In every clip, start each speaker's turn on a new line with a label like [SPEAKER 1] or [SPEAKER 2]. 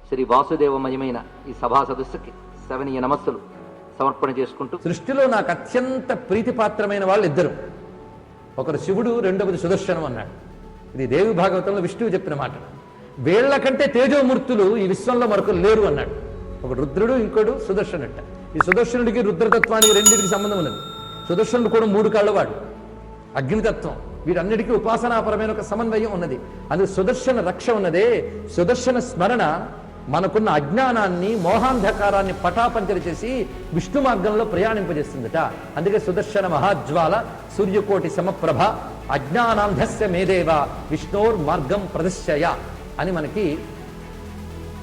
[SPEAKER 1] శ్రీ వాసుదేవమయమైన ఈ సభా సదస్సుకి శవనీయ నమస్సులు సమర్పణ చేసుకుంటూ,
[SPEAKER 2] సృష్టిలో నాకు అత్యంత ప్రీతిపాత్రమైన వాళ్ళు ఇద్దరు. ఒకరు శివుడు, రెండవది సుదర్శనం అన్నాడు. ఇది దేవి భాగవతంలో విష్ణువు చెప్పిన మాట. వీళ్లకంటే తేజోమూర్తులు ఈ విశ్వంలో మరొకరు లేరు అన్నాడు. ఒకడు రుద్రుడు, ఇంకోడు సుదర్శనుట. ఈ సుదర్శనుడికి రుద్రతత్వానికి రెండింటికి సంబంధం ఉన్నది. సుదర్శనుడు కూడా 3 కాళ్ళవాడు, అగ్నితత్వం. వీటన్నిటికీ ఉపాసనాపరమైన ఒక సమన్వయం ఉన్నది. అందుకు సుదర్శన రక్ష ఉన్నదే. సుదర్శన స్మరణ మనకున్న అజ్ఞానాన్ని, మోహాంధకారాన్ని పటాపంచలు చేసి విష్ణు మార్గంలో ప్రయాణింపజేస్తుందట. అందుకే సుదర్శన మహాజ్వాల సూర్యకోటి సమప్రభ అజ్ఞానాంధస్య మేదేవ విష్ణోర్ మార్గం ప్రదర్శయ అని మనకి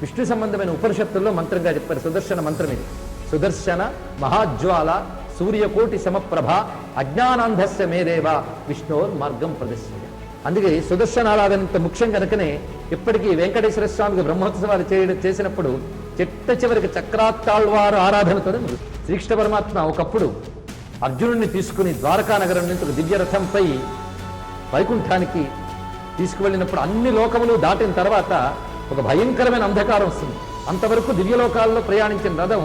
[SPEAKER 2] విష్ణు సంబంధమైన ఉపనిషత్తుల్లో మంత్రంగా చెప్పారు. సుదర్శన మంత్రం ఇది. సుదర్శన మహాజ్వాల సూర్యకోటి సమప్రభ అజ్ఞానాంధస్య మేదేవ విష్ణోర్ మార్గం ప్రదర్శయ. అందుకే సుదర్శన ఆరాధనంత ముఖ్యం కనుకనే ఇప్పటికీ వెంకటేశ్వర స్వామికి బ్రహ్మోత్సవాలు చేసినప్పుడు చిట్ట చివరికి చక్రాత్తాళ్వారు ఆరాధనతో శ్రీకృష్ణ పరమాత్మ ఒకప్పుడు అర్జునుడిని తీసుకుని ద్వారకా నగరం నుంచి ఒక దివ్య రథంపై వైకుంఠానికి తీసుకువెళ్ళినప్పుడు అన్ని లోకములు దాటిన తర్వాత ఒక భయంకరమైన అంధకారం వస్తుంది. అంతవరకు దివ్యలోకాల్లో ప్రయాణించిన రథం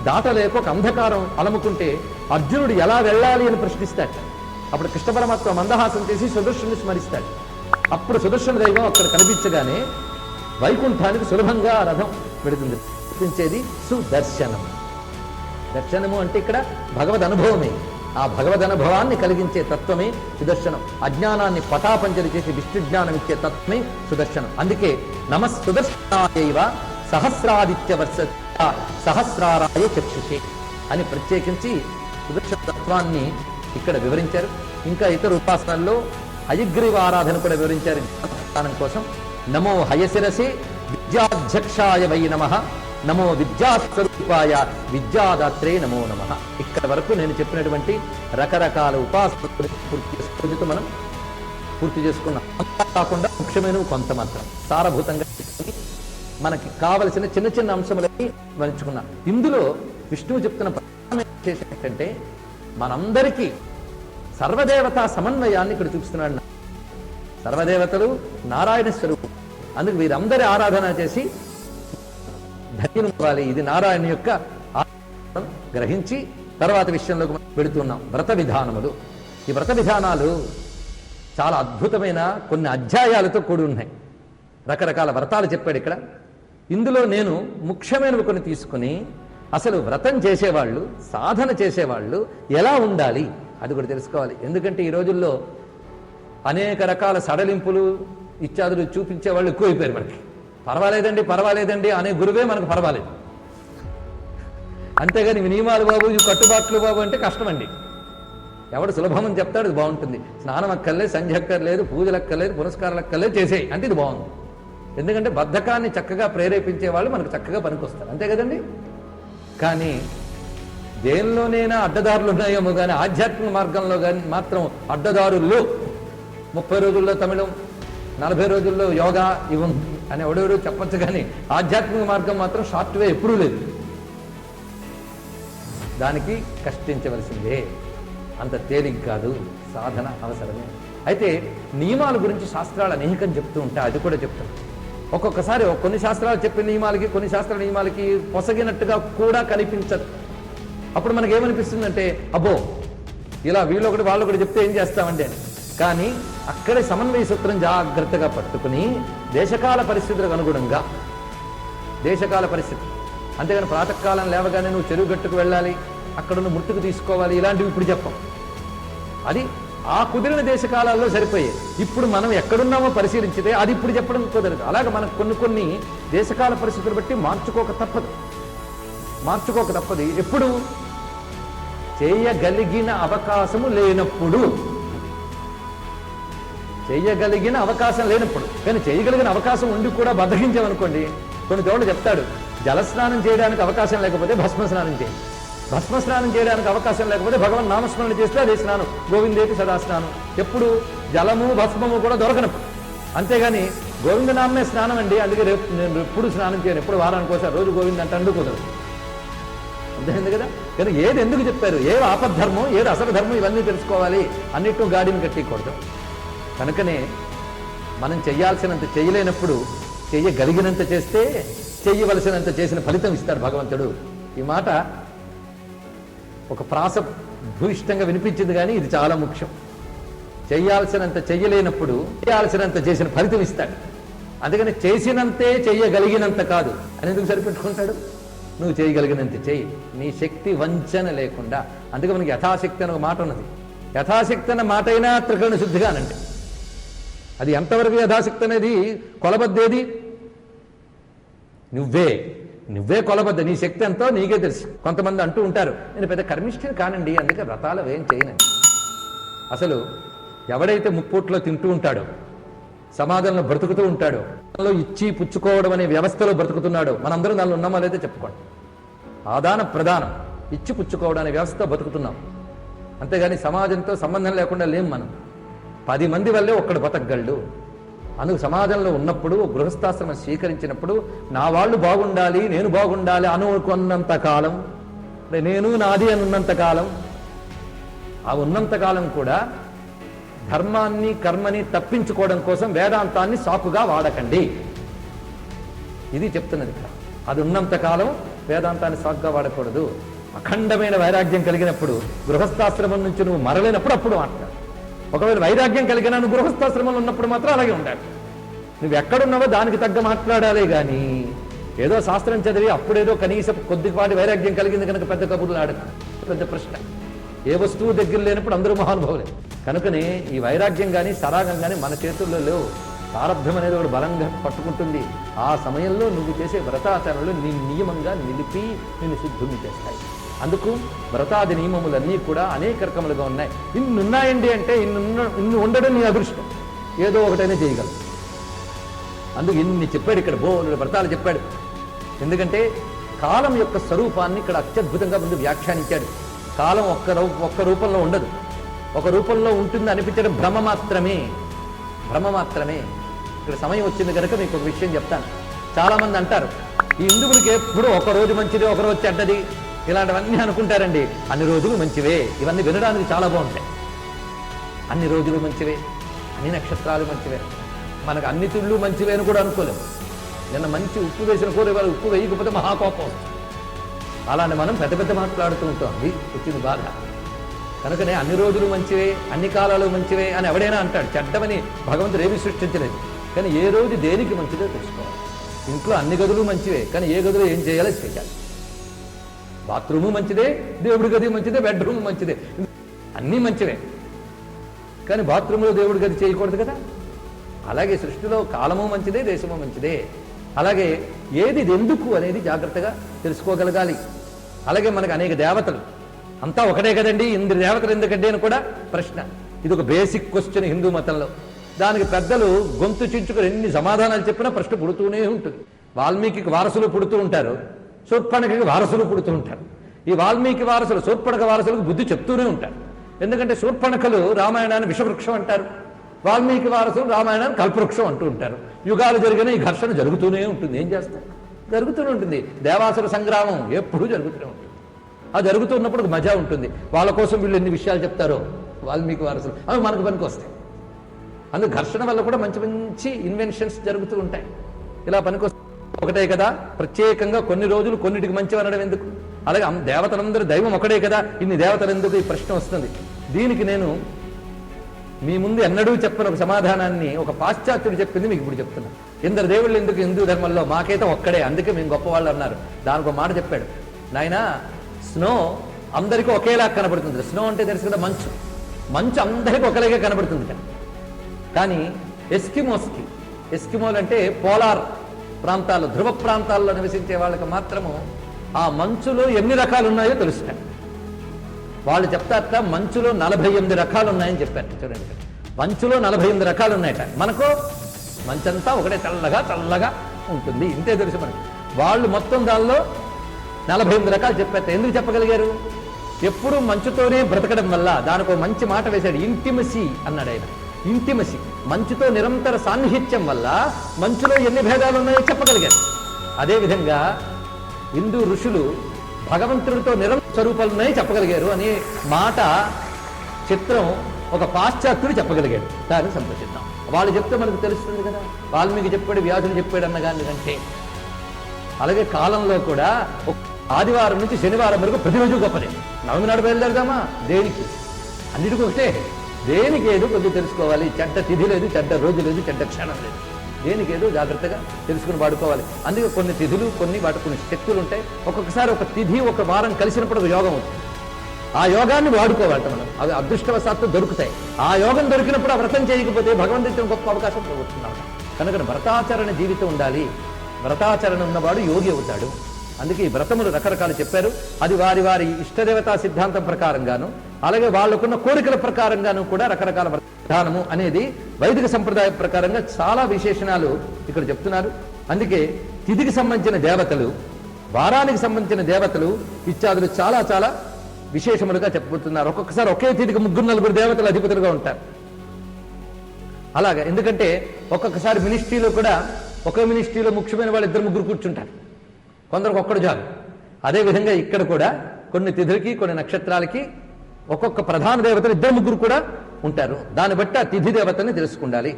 [SPEAKER 2] దాటలేక ఒక అంధకారం అలముకుంటే అర్జునుడు ఎలా వెళ్ళాలి అని ప్రశ్నిస్తాడు. అప్పుడు కృష్ణ పరమాత్మ మందహాసం చేసి సుదర్శనుని స్మరిస్తాడు. అప్పుడు సుదర్శన దైవం అక్కడ కనిపించగానే వైకుంఠానికి సులభంగా రథం పెడుతుంది. గుర్తించేది సుదర్శనం. దర్శనము అంటే ఇక్కడ భగవద్ అనుభవమే. ఆ భగవద్ అనుభవాన్ని కలిగించే తత్వమే సుదర్శనం. అజ్ఞానాన్ని పటాపంచలు చేసి విష్ణు జ్ఞానం ఇచ్చే తత్వమే సుదర్శనం. అందుకే నమః సుదర్శనాయైవ సహస్రాదిత్య వర్ష సహస్రారాయ చక్షుషే అని ప్రత్యేకించి సుదర్శన తత్వాన్ని ఇక్కడ వివరించారు. ఇంకా ఇతర ఉపాసనల్లో హయగ్రీవ ఆరాధన కూడా వివరించారు జ్ఞానం కోసం. నమో హయశిరసే విద్యాధ్యక్షాయ వై నమః, నమో విద్యాస్వరూపాయ విద్యాదాత్రే నమో నమః. ఇక్కడ వరకు నేను చెప్పినటువంటి రకరకాల ఉపాసనతో మనం పూర్తి చేసుకున్నాం. కాకుండా ముఖ్యమైన కొంత మాత్రం సారభూతంగా మనకి కావలసిన చిన్న చిన్న అంశములని వరించుకున్నాం. ఇందులో విష్ణువు చెప్తున్న ప్రధానమైన విశేషం ఏంటంటే మనందరికీ సర్వదేవతా సమన్వయాన్ని ఇక్కడ చూపిస్తున్నాడు. సర్వదేవతలు నారాయణ స్వరూపం. అందుకు వీరందరి ఆరాధన చేసి ధన్యం అవ్వాలి. ఇది నారాయణ యొక్క గ్రహించి తర్వాత విషయంలోకి పెడుతున్నాం. వ్రత విధానములు. ఈ వ్రత విధానాలు చాలా అద్భుతమైన కొన్ని అధ్యాయాలతో కూడి ఉన్నాయి. రకరకాల వ్రతాలు చెప్పాడు ఇక్కడ. ఇందులో నేను ముఖ్యమైనవి కొన్ని తీసుకుని అసలు వ్రతం చేసేవాళ్ళు, సాధన చేసేవాళ్ళు ఎలా ఉండాలి అది కూడా తెలుసుకోవాలి. ఎందుకంటే ఈ రోజుల్లో అనేక రకాల సడలింపులు ఇత్యాదులు చూపించే వాళ్ళు ఎక్కువైపోయారు. మనకి పర్వాలేదండి అనే గురువే మనకు పర్వాలేదు. అంతేగాని నియమాలు బాబు, కట్టుబాట్లు బాబు అంటే కష్టమండి. ఎవడు సులభమని చెప్తాడు ఇది బాగుంటుంది. స్నానం అక్కర్లేదు, సంధ్య అక్కర్లేదు, పూజలు అక్కర్లేదు, పునస్కారాలు అక్కర్లేదు, చేసేయి అంటే ఇది బాగుంది. ఎందుకంటే బద్ధకాన్ని చక్కగా ప్రేరేపించే వాళ్ళు మనకు చక్కగా పనికొస్తారు. అంతే కదండి. కానీ దేనిలోనైనా అడ్డదారులు ఉన్నాయేమో కానీ ఆధ్యాత్మిక మార్గంలో కానీ మాత్రం అడ్డదారుల్లో 30 రోజుల్లో తమిళం, 40 రోజుల్లో యోగా ఇవం అని ఎవడెవరు చెప్పచ్చు. కానీ ఆధ్యాత్మిక మార్గం మాత్రం షార్ట్ వే ఎప్పుడూ లేదు. దానికి కష్టించవలసిందే. అంత తేలిక కాదు. సాధన అవసరమే. అయితే నియమాల గురించి శాస్త్రాలు అనేకం చెప్తూ ఉంటాయి. అది కూడా చెప్తాను. ఒక్కొక్కసారి కొన్ని శాస్త్రాలు చెప్పిన నియమాలకి కొన్ని శాస్త్రాల నియమాలకి పొసగినట్టుగా కూడా కనిపించదు. అప్పుడు మనకి ఏమనిపిస్తుందంటే అబ్బో ఇలా వీళ్ళొకటి వాళ్ళొకటి చెప్తే ఏం చేస్తామండి అని. కానీ అక్కడే సమన్వయ సూత్రం జాగ్రత్తగా పట్టుకుని దేశకాల పరిస్థితులకు అనుగుణంగా, దేశకాల పరిస్థితి అంతేగాని ప్రాతకాలం లేవగానే నువ్వు చెరువు గట్టుకు వెళ్ళాలి, అక్కడున్న మృతుకు తీసుకోవాలి, ఇలాంటివి ఇప్పుడు చెప్పం. అది ఆ కుదిరిన దేశకాలాల్లో సరిపోయాయి. ఇప్పుడు మనం ఎక్కడున్నామో పరిశీలించితే అది ఇప్పుడు చెప్పడం కుదరదు. అలాగే మనకు కొన్ని దేశకాల పరిస్థితులు బట్టి మార్చుకోక తప్పదు. ఎప్పుడు చేయగలిగిన అవకాశము లేనప్పుడు, చేయగలిగిన అవకాశం లేనప్పుడు. కానీ చేయగలిగిన అవకాశం ఉండి కూడా బద్దకించామనుకోండి, కొన్ని చోట్ల చెప్తాడు జలస్నానం చేయడానికి అవకాశం లేకపోతే భస్మస్నానం చేయండి, భస్మస్నానం చేయడానికి అవకాశం లేకపోతే భగవన్ నామస్మరణ చేస్తే అదే స్నానం, గోవిందేతి సదా స్నానం. ఎప్పుడు జలము భస్మము కూడా దొరకనప్పుడు. అంతేగాని గోవిందనామే స్నానం అండి, అందుకే నేను ఎప్పుడు స్నానం చేయను, ఎప్పుడు వారానికి ఒకసారి రోజు గోవింద అంటే అంటూ కుదరదు. అర్థమైంది కదా. కానీ ఏది ఎందుకు చెప్పారు, ఏది ఆపద్ధర్మం, ఏది అసలు ధర్మం, ఇవన్నీ తెలుసుకోవాలి. అన్నిట్లో గాడిని కట్టికూడదు. కనుకనే మనం చెయ్యాల్సినంత చేయలేనప్పుడు చెయ్యగలిగినంత చేస్తే చెయ్యవలసినంత చేసిన ఫలితం ఇస్తాడు భగవంతుడు. ఈ మాట ఒక ప్రాస భూయిష్టంగా వినిపించింది, కానీ ఇది చాలా ముఖ్యం. చెయ్యాల్సినంత చెయ్యలేనప్పుడు చేయాల్సినంత చేసిన ఫలితం ఇస్తాడు. అందుకని చేసినంతే చెయ్యగలిగినంత కాదు అని ఎందుకు సరిపెట్టుకుంటాడు? నువ్వు చేయగలిగినంత చెయ్యి, నీ శక్తి వంచన లేకుండా. అందుకే మనకి యథాశక్తి అని ఒక మాట ఉన్నది. యథాశక్తి అన్న మాట అయినా త్రికరణ శుద్ధిగానంటే అది ఎంతవరకు యథాశక్తి అనేది కొలబద్దేది నువ్వే కొలబద్ద. నీ శక్తి ఎంతో నీకే తెలుసు. కొంతమంది అంటూ ఉంటారు, నేను పెద్ద కర్మిష్ఠిని కానండి, అందుకే వ్రతాలు ఏం చేయనండి. అసలు ఎవడైతే ముప్పూట్లో తింటూ ఉంటాడో, సమాజంలో బ్రతుకుతూ ఉంటాడో, ఇచ్చి పుచ్చుకోవడం అనే వ్యవస్థలో బ్రతుకుతున్నాడో, మనందరం దానిలో ఉన్నామా లేదా చెప్పుకోండి. ఆదాన ప్రదానం, ఇచ్చి పుచ్చుకోవడం అనే వ్యవస్థ బతుకుతున్నాం. అంతేగాని సమాజంతో సంబంధం లేకుండా లేం మనం. 10 మంది వల్లే ఒక్కడు బతకగలడు. అందుకు సమాజంలో ఉన్నప్పుడు, గృహస్థాశ్రమం స్వీకరించినప్పుడు నా వాళ్ళు బాగుండాలి, నేను బాగుండాలి అనుకున్నంత కాలం, నేను నాది అని ఉన్నంత కాలం, ఆ ఉన్నంత కాలం కూడా ధర్మాన్ని కర్మని తప్పించుకోవడం కోసం వేదాంతాన్ని సాకుగా వాడకండి. ఇది చెప్తున్నది. అది ఉన్నంత కాలం వేదాంతాన్ని సాకుగా వాడకూడదు. అఖండమైన వైరాగ్యం కలిగినప్పుడు, గృహస్థాశ్రమం నుంచి నువ్వు మరలేనప్పుడు అప్పుడు మాట్లాడు. ఒకవేళ వైరాగ్యం కలిగిన నువ్వు గృహస్థాశ్రమంలో ఉన్నప్పుడు మాత్రం అలాగే ఉండాలి. నువ్వు ఎక్కడున్నావో దానికి తగ్గ మాట్లాడాలి. కానీ ఏదో శాస్త్రం చదివి అప్పుడేదో కనీసం కొద్దిపాటి వైరాగ్యం కలిగింది కనుక పెద్ద కబుర్లు ఆడదు. పెద్ద ప్రశ్న. ఏ వస్తువు దగ్గర లేనప్పుడు అందరూ మహానుభావులే. కనుకనే ఈ వైరాగ్యం కానీ సరాగం కానీ మన చేతుల్లో లేవు. ప్రారబ్ధం అనేది ఒకటి బలంగా పట్టుకుంటుంది. ఆ సమయంలో నువ్వు చేసే వ్రతాచరణలు నీ నియమంగా నిలిపి నిన్ను శుద్ధుని చేస్తాయి. అందుకు వ్రతాది నియమములన్నీ కూడా అనేక రకములుగా ఉన్నాయి. ఇన్నున్నాయండి అంటే ఇన్ని ఉండడం నీ అదృష్టం. ఏదో ఒకటైనా చేయగలరు. అందుకు ఇన్ని చెప్పాడు ఇక్కడ, బోలుడు వ్రతాలు చెప్పాడు. ఎందుకంటే కాలం యొక్క స్వరూపాన్ని ఇక్కడ అత్యద్భుతంగా ముందు వ్యాఖ్యానించాడు. కాలం ఒక్క రూపంలో ఉండదు, ఒక రూపంలో ఉంటుంది అనిపించడం భ్రమ మాత్రమే. ఇక్కడ సమయం వచ్చింది కనుక మీకు ఒక విషయం చెప్తాను. చాలామంది అంటారు, ఈ హిందువులకి ఎప్పుడు ఒక రోజు మంచిది, ఒక రోజు చెడ్డది, ఇలాంటివన్నీ అనుకుంటారండి. అన్ని రోజులు మంచివే. ఇవన్నీ వినడానికి చాలా బాగుంటాయి. అన్ని రోజులు మంచివే, అన్ని నక్షత్రాలు మంచివే, మనకు అన్ని తిళ్ళు మంచివే అని కూడా అనుకోలేము. నిన్న మంచి ఉప్పు వేసిన కూర ఇవాళ ఉప్పు వేయకపోతే మహాకోపం. అలానే మనం పెద్ద పెద్ద మాట్లాడుతూ ఉంటాం. అది వచ్చింది బాధ. కనుకనే అన్ని రోజులు మంచివే, అన్ని కాలాలు మంచివే అని ఎవడైనా అంటాడు. చెడ్డమని భగవంతుడు ఏమీ సృష్టించలేదు. కానీ ఏ రోజు దేనికి మంచిదో తెలుసుకోవాలి. ఇంట్లో అన్ని గదులు మంచివే, కానీ ఏ గదిలో ఏం చేయాలో చేయాలి. బాత్రూము మంచిదే, దేవుడి గది మంచిదే, బెడ్రూమ్ మంచిదే, అన్నీ మంచివే. కానీ బాత్రూంలో దేవుడి గది చేయకూడదు కదా. అలాగే సృష్టిలో కాలము మంచిదే, దేశము మంచిదే. అలాగే ఏది ఎందుకు అనేది జాగ్రత్తగా తెలుసుకోగలగాలి. అలాగే మనకు అనేక దేవతలు, అంతా ఒకటే కదండి, ఇంద్ర దేవతలు ఎందుకంటే అని కూడా ప్రశ్న. ఇది ఒక బేసిక్ క్వశ్చన్ హిందూ మతంలో. దానికి పెద్దలు గొంతు చించుకొని ఎన్ని సమాధానాలు చెప్పినా ప్రశ్న పుడుతూనే ఉంటుంది. వాల్మీకి వారసులు పుడుతూ ఉంటారు, శూర్పణఖకి వారసులు పుడుతూ ఉంటారు. ఈ వాల్మీకి వారసులు శూర్పణఖ వారసులకు బుద్ధి చెప్తూనే ఉంటారు. ఎందుకంటే శూర్పణఖలు రామాయణాన్ని విషవృక్షం అంటారు, వాల్మీకి వారసులు రామాయణాన్ని కల్పవృక్షం అంటూ ఉంటారు. యుగాలు జరిగిన ఈ ఘర్షణ జరుగుతూనే ఉంటుంది. ఏం చేస్తారు? జరుగుతూనే ఉంటుంది. దేవాసుర సంగ్రామం ఎప్పుడూ జరుగుతూనే ఉంటుంది. ఆ జరుగుతున్నప్పుడు మజా ఉంటుంది. వాళ్ళ కోసం వీళ్ళు ఎన్ని విషయాలు చెప్తారో వాల్మీకి వారసులు, అవి మనకు పనికి వస్తాయి. అందుకు ఘర్షణ వల్ల కూడా మంచి మంచి ఇన్వెన్షన్స్ జరుగుతూ ఉంటాయి. ఇలా పనికొస్తాయి. ఒకటే కదా, ప్రత్యేకంగా కొన్ని రోజులు కొన్నిటికి మంచి అనడం ఎందుకు? అలాగే దేవతలందరూ దైవం ఒకటే కదా, ఇన్ని దేవతలు ఎందుకు? ఈ ప్రశ్న వస్తుంది. దీనికి నేను మీ ముందు ఎన్నడూ చెప్పిన ఒక సమాధానాన్ని ఒక పాశ్చాత్యుడు చెప్పింది మీకు ఇప్పుడు చెప్తున్నా. ఇందరు దేవుళ్ళు ఎందుకు హిందూ ధర్మంలో? మాకైతే ఒక్కడే, అందుకే మేము గొప్పవాళ్ళు అన్నారు. దానికి ఒక మాట చెప్పాడు. నాయన, స్నో అందరికీ ఒకేలా కనబడుతుంది. స్నో అంటే తెలుసు కదా, మంచు. మంచు అందరికీ ఒకలాగే కనబడుతుంది. కానీ ఎస్కిమోలు అంటే పోలార్ ప్రాంతాల్లో, ధ్రువ ప్రాంతాల్లో నివసించే వాళ్ళకి మాత్రము ఆ మంచులో ఎన్ని రకాలు ఉన్నాయో తెలుస్తాయి. వాళ్ళు చెప్తారట, మంచులో 48 రకాలు ఉన్నాయని చెప్పారు. చూడండి, మంచులో 48 రకాలు ఉన్నాయట. మనకు మంచంతా ఒకటే చల్లగా ఉంటుంది, ఇంతే తెలుసు మనకి. వాళ్ళు మొత్తం దానిలో 48 రకాలు చెప్పారు. ఎందుకు చెప్పగలిగారు? ఎప్పుడు మంచుతోనే బ్రతకడం వల్ల. దానికి ఒక మంచి మాట వేశాడు, ఇంటిమసీ అన్నాడు ఆయన. ఇంటిమసీ, మంచుతో నిరంతర సాన్నిహిత్యం వల్ల మంచులో ఎన్ని భేదాలు ఉన్నాయో చెప్పగలిగారు. అదేవిధంగా హిందూ ఋషులు భగవంతుడితో నిరంతర స్వరూపాలు ఉన్నాయో చెప్పగలిగారు అనే మాట చిత్రం ఒక పాశ్చాత్యుడు చెప్పగలిగాడు. దాన్ని సంతోషిద్దాం. వాళ్ళు చెప్తే మనకు తెలుస్తుంది కదా. వాల్మీకి చెప్పాడు, వ్యాధులు చెప్పాడు అన్నగాని కంటే. అలాగే కాలంలో కూడా ఆదివారం నుంచి శనివారం వరకు ప్రతిరోజు గొప్పదే. నవమి నాడు బయలుదేరదామా? దేనికి? అన్నిటికీ ఒకటే. దేనికి ఏదో కొద్దిగా తెలుసుకోవాలి. చెడ్డ తిథి లేదు, చెడ్డ రోజు లేదు, చెడ్డ క్షణం లేదు. దేనికి ఏదో జాగ్రత్తగా తెలుసుకుని వాడుకోవాలి. అందుకే కొన్ని తిథులు, వాటి కొన్ని శక్తులు ఉంటాయి. ఒక్కొక్కసారి ఒక తిథి ఒక వారం కలిసినప్పుడు ఒక యోగం అవుతుంది. ఆ యోగాన్ని వాడుకోవాలట మనం. అవి అదృష్టవశాత్తు దొరుకుతాయి. ఆ యోగం దొరికినప్పుడు ఆ వ్రతం చేయకపోతే భగవంతుడికి గొప్ప అవకాశం పోగొట్టుకున్నాడు. కనుక వ్రతాచరణ జీవితం ఉండాలి. వ్రతాచరణ ఉన్నవాడు యోగి అవుతాడు. అందుకే ఈ వ్రతములు రకరకాలు చెప్పారు. అది వారి వారి ఇష్టదేవతా సిద్ధాంతం ప్రకారంగాను, అలాగే వాళ్ళకున్న కోరికల ప్రకారంగాను కూడా రకరకాల విధానము అనేది వైదిక సంప్రదాయ ప్రకారంగా చాలా విశేషణాలు ఇక్కడ చెప్తున్నారు. అందుకే తిథికి సంబంధించిన దేవతలు, వారానికి సంబంధించిన దేవతలు ఇత్యాదులు చాలా చాలా విశేషములుగా చెప్పబోతున్నారు. ఒక్కొక్కసారి ఒకే తిథికి 3-4 దేవతలు అధిపతులుగా ఉంటారు. అలాగా ఎందుకంటే ఒక్కొక్కసారి మినిస్ట్రీలో కూడా ఒకే మినిస్ట్రీలో ముఖ్యమైన వాళ్ళు 2-3 కూర్చుంటారు. కొందరికి ఒక్కడు చాలు. అదేవిధంగా ఇక్కడ కూడా కొన్ని తిథులకి, కొన్ని నక్షత్రాలకి ఒక్కొక్క ప్రధాన దేవతలు 2-3 కూడా ఉంటారు. దాన్ని బట్టి ఆ తిథి దేవతని తెలుసుకుండాలి.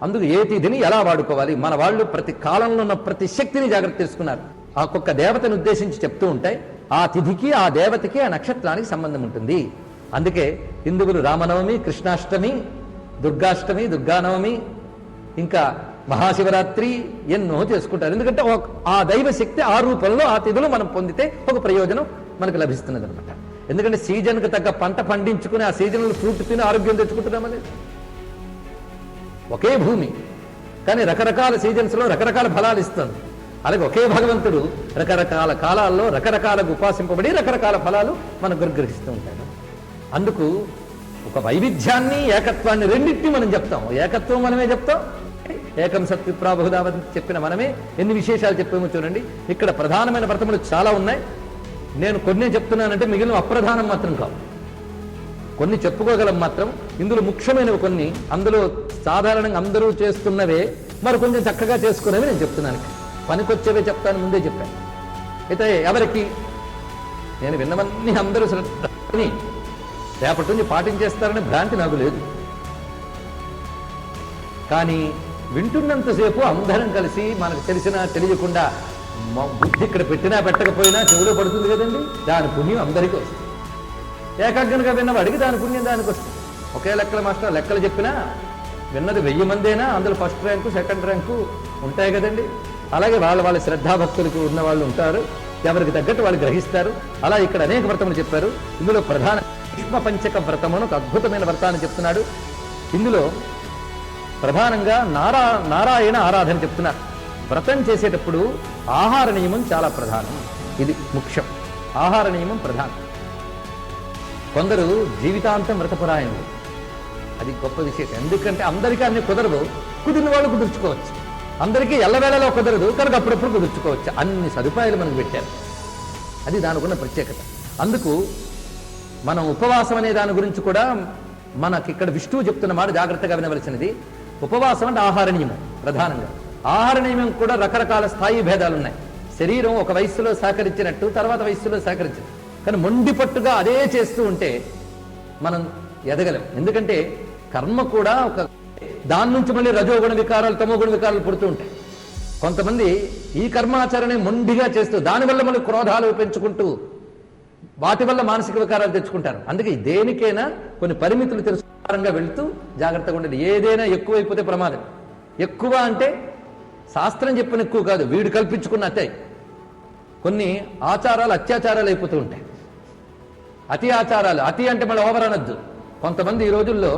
[SPEAKER 2] అందుకు ఏ తిథిని ఎలా వాడుకోవాలి, మన వాళ్ళు ప్రతి కాలంలో ఉన్న ప్రతి శక్తిని జాగ్రత్త తెలుసుకున్నారు. ఆ ఒక్కొక్క దేవతను ఉద్దేశించి చెప్తూ ఉంటాయి. ఆ తిథికి, ఆ దేవతకి, ఆ నక్షత్రానికి సంబంధం ఉంటుంది. అందుకే హిందువులు రామనవమి, కృష్ణాష్టమి, దుర్గాష్టమి, దుర్గానవమి, ఇంకా మహాశివరాత్రి ఎన్నో చేసుకుంటారు. ఎందుకంటే ఆ దైవ శక్తి ఆ రూపంలో ఆ తిథులు మనం పొందితే ఒక ప్రయోజనం మనకు లభిస్తున్నది అనమాట. ఎందుకంటే సీజన్కు తగ్గ పంట పండించుకుని ఆ సీజన్లో ఫ్రూట్ తిని ఆరోగ్యం తెచ్చుకుంటున్నామని. ఒకే భూమి కానీ రకరకాల సీజన్స్లో రకరకాల ఫలాలు ఇస్తుంది. అలాగే ఒకే భగవంతుడు రకరకాల కాలాల్లో రకరకాలకు ఉపాసింపబడి రకరకాల ఫలాలు మనకు గ్రహిస్తూ ఉంటాడు. అందుకు ఒక వైవిధ్యాన్ని, ఏకత్వాన్ని రెండింటినీ మనం చెప్తాం. ఏకత్వం మనమే చెప్తాం, ఏకం సత్విప్రాబహుదావని చెప్పిన మనమే ఎన్ని విశేషాలు చెప్పేమో చూడండి. ఇక్కడ ప్రధానమైన వ్రతములు చాలా ఉన్నాయి. నేను కొన్ని చెప్తున్నానంటే మిగిలిన అప్రధానం మాత్రం కావు. కొన్ని చెప్పుకోగలం మాత్రం. ఇందులో ముఖ్యమైనవి కొన్ని, అందులో సాధారణంగా అందరూ చేస్తున్నవే మరి కొంచెం చక్కగా చేసుకునేవి నేను చెప్తున్నాను. పనికొచ్చేవే చెప్తాను, ముందే చెప్పాను. అయితే ఎవరికి నేను విన్నవన్నీ అందరూ శ్రద్ధని రేపటి నుంచి పాటించేస్తారనే భ్రాంతి నాకు లేదు. కానీ వింటున్నంతసేపు అందరం కలిసి మనకు తెలిసినా తెలియకుండా బుద్ధి ఇక్కడ పెట్టినా పెట్టకపోయినా చెవులో పడుతుంది కదండి. దాని పుణ్యం అందరికీ వస్తుంది. ఏకాగ్రంగా విన్నవాడికి దాని పుణ్యం దానికి వస్తుంది. ఒకే లెక్కల మాస్టర్ లెక్కలు చెప్పినా విన్నది 1000 మందేనా అందులో ఫస్ట్ ర్యాంకు, సెకండ్ ర్యాంకు ఉంటాయి కదండి. అలాగే వాళ్ళ శ్రద్ధాభక్తులకు ఉన్న వాళ్ళు ఉంటారు. ఎవరికి తగ్గట్టు వాళ్ళు గ్రహిస్తారు. అలా ఇక్కడ అనేక వ్రతములు చెప్పారు. ఇందులో ప్రధాన భీష్మ పంచక వ్రతమును ఒక అద్భుతమైన వ్రతాన్ని చెప్తున్నాడు. ఇందులో ప్రధానంగా నారాయణ ఆరాధన చెప్తున్నారు. వ్రతం చేసేటప్పుడు ఆహార నియమం చాలా ప్రధానం. ఇది ముఖ్యం. ఆహార నియమం ప్రధానం. కొందరు జీవితాంతం వ్రతపరాయణులు, అది గొప్ప విశేషం. ఎందుకంటే అందరికీ అన్ని కుదరదు. కుదిరిన వాళ్ళు కుదుర్చుకోవచ్చు. అందరికీ ఎల్లవేళలో కుదరదు కనుక అప్పుడప్పుడు కుదుర్చుకోవచ్చు. అన్ని సదుపాయాలు మనకు పెట్టారు. అది దానికున్న ప్రత్యేకత. అందుకు మనం ఉపవాసం అనే దాని గురించి కూడా మనకి ఇక్కడ విష్ణువు చెప్తున్న మాట జాగ్రత్తగా వినవలసినది. ఉపవాసం అంటే ఆహార నియమం ప్రధానంగా. ఆహార నియమం కూడా రకరకాల స్థాయి భేదాలు ఉన్నాయి. శరీరం ఒక వయస్సులో సహకరించినట్టు తర్వాత వయస్సులో సహకరించదు. కానీ మొండి పట్టుగా అదే చేస్తూ ఉంటే మనం ఎదగలేం. ఎందుకంటే కర్మ కూడా ఒక దాని నుంచి మళ్ళీ రజోగుణ వికారాలు, తమోగుణ వికారాలు పుడుతూ ఉంటాయి. కొంతమంది ఈ కర్మాచరణ మొండిగా చేస్తూ దానివల్ల మళ్ళీ క్రోధాలు పెంచుకుంటూ వాటి వల్ల మానసిక వికారాలు తెచ్చుకుంటారు. అందుకే దేనికైనా కొన్ని పరిమితులు తెలుసుకారంగా వెళుతూ జాగ్రత్తగా ఉండేది. ఏదైనా ఎక్కువైపోతే ప్రమాదం. ఎక్కువ అంటే శాస్త్రం చెప్పిన ఎక్కువ కాదు, వీడు కల్పించుకున్న అత్యాయి. కొన్ని ఆచారాలు అత్యాచారాలు అయిపోతూ ఉంటాయి. అతి ఆచారాలు, అతి అంటే మళ్ళీ ఓవర్ అనొద్దు. కొంతమంది ఈ రోజుల్లో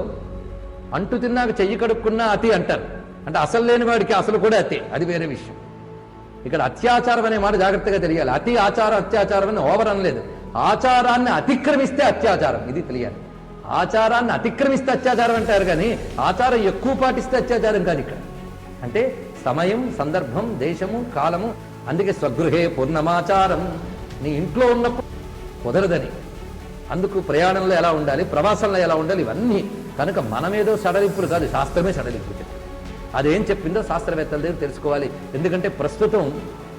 [SPEAKER 2] అంటు తిన్నాక చెయ్యి కడుక్కున్నా అతి అంటారు. అంటే అసలు లేని వాడికి అసలు కూడా అతి, అది వేరే విషయం. ఇక్కడ అత్యాచారం అనే మాట జాగ్రత్తగా తెలియాలి. అతి ఆచారం, అత్యాచారం అని ఓవర్ అనలేదు. ఆచారాన్ని అతిక్రమిస్తే అత్యాచారం, ఇది తెలియాలి. ఆచారాన్ని అతిక్రమిస్తే అత్యాచారం అంటారు, కానీ ఆచారం ఎక్కువ పాటిస్తే అత్యాచారం కాదు. ఇక్కడ అంటే సమయం, సందర్భం, దేశము, కాలము. అందుకే స్వగృహే పూర్ణమాచారం, నీ ఇంట్లో ఉన్నప్పుడు కుదరదని. అందుకు ప్రయాణంలో ఎలా ఉండాలి, ప్రవాసంలో ఎలా ఉండాలి, ఇవన్నీ. కనుక మనమేదో సడలింపులు కాదు, శాస్త్రమే సడలింపు. అదేం చెప్పిందో శాస్త్రవేత్తల దగ్గర తెలుసుకోవాలి. ఎందుకంటే ప్రస్తుతం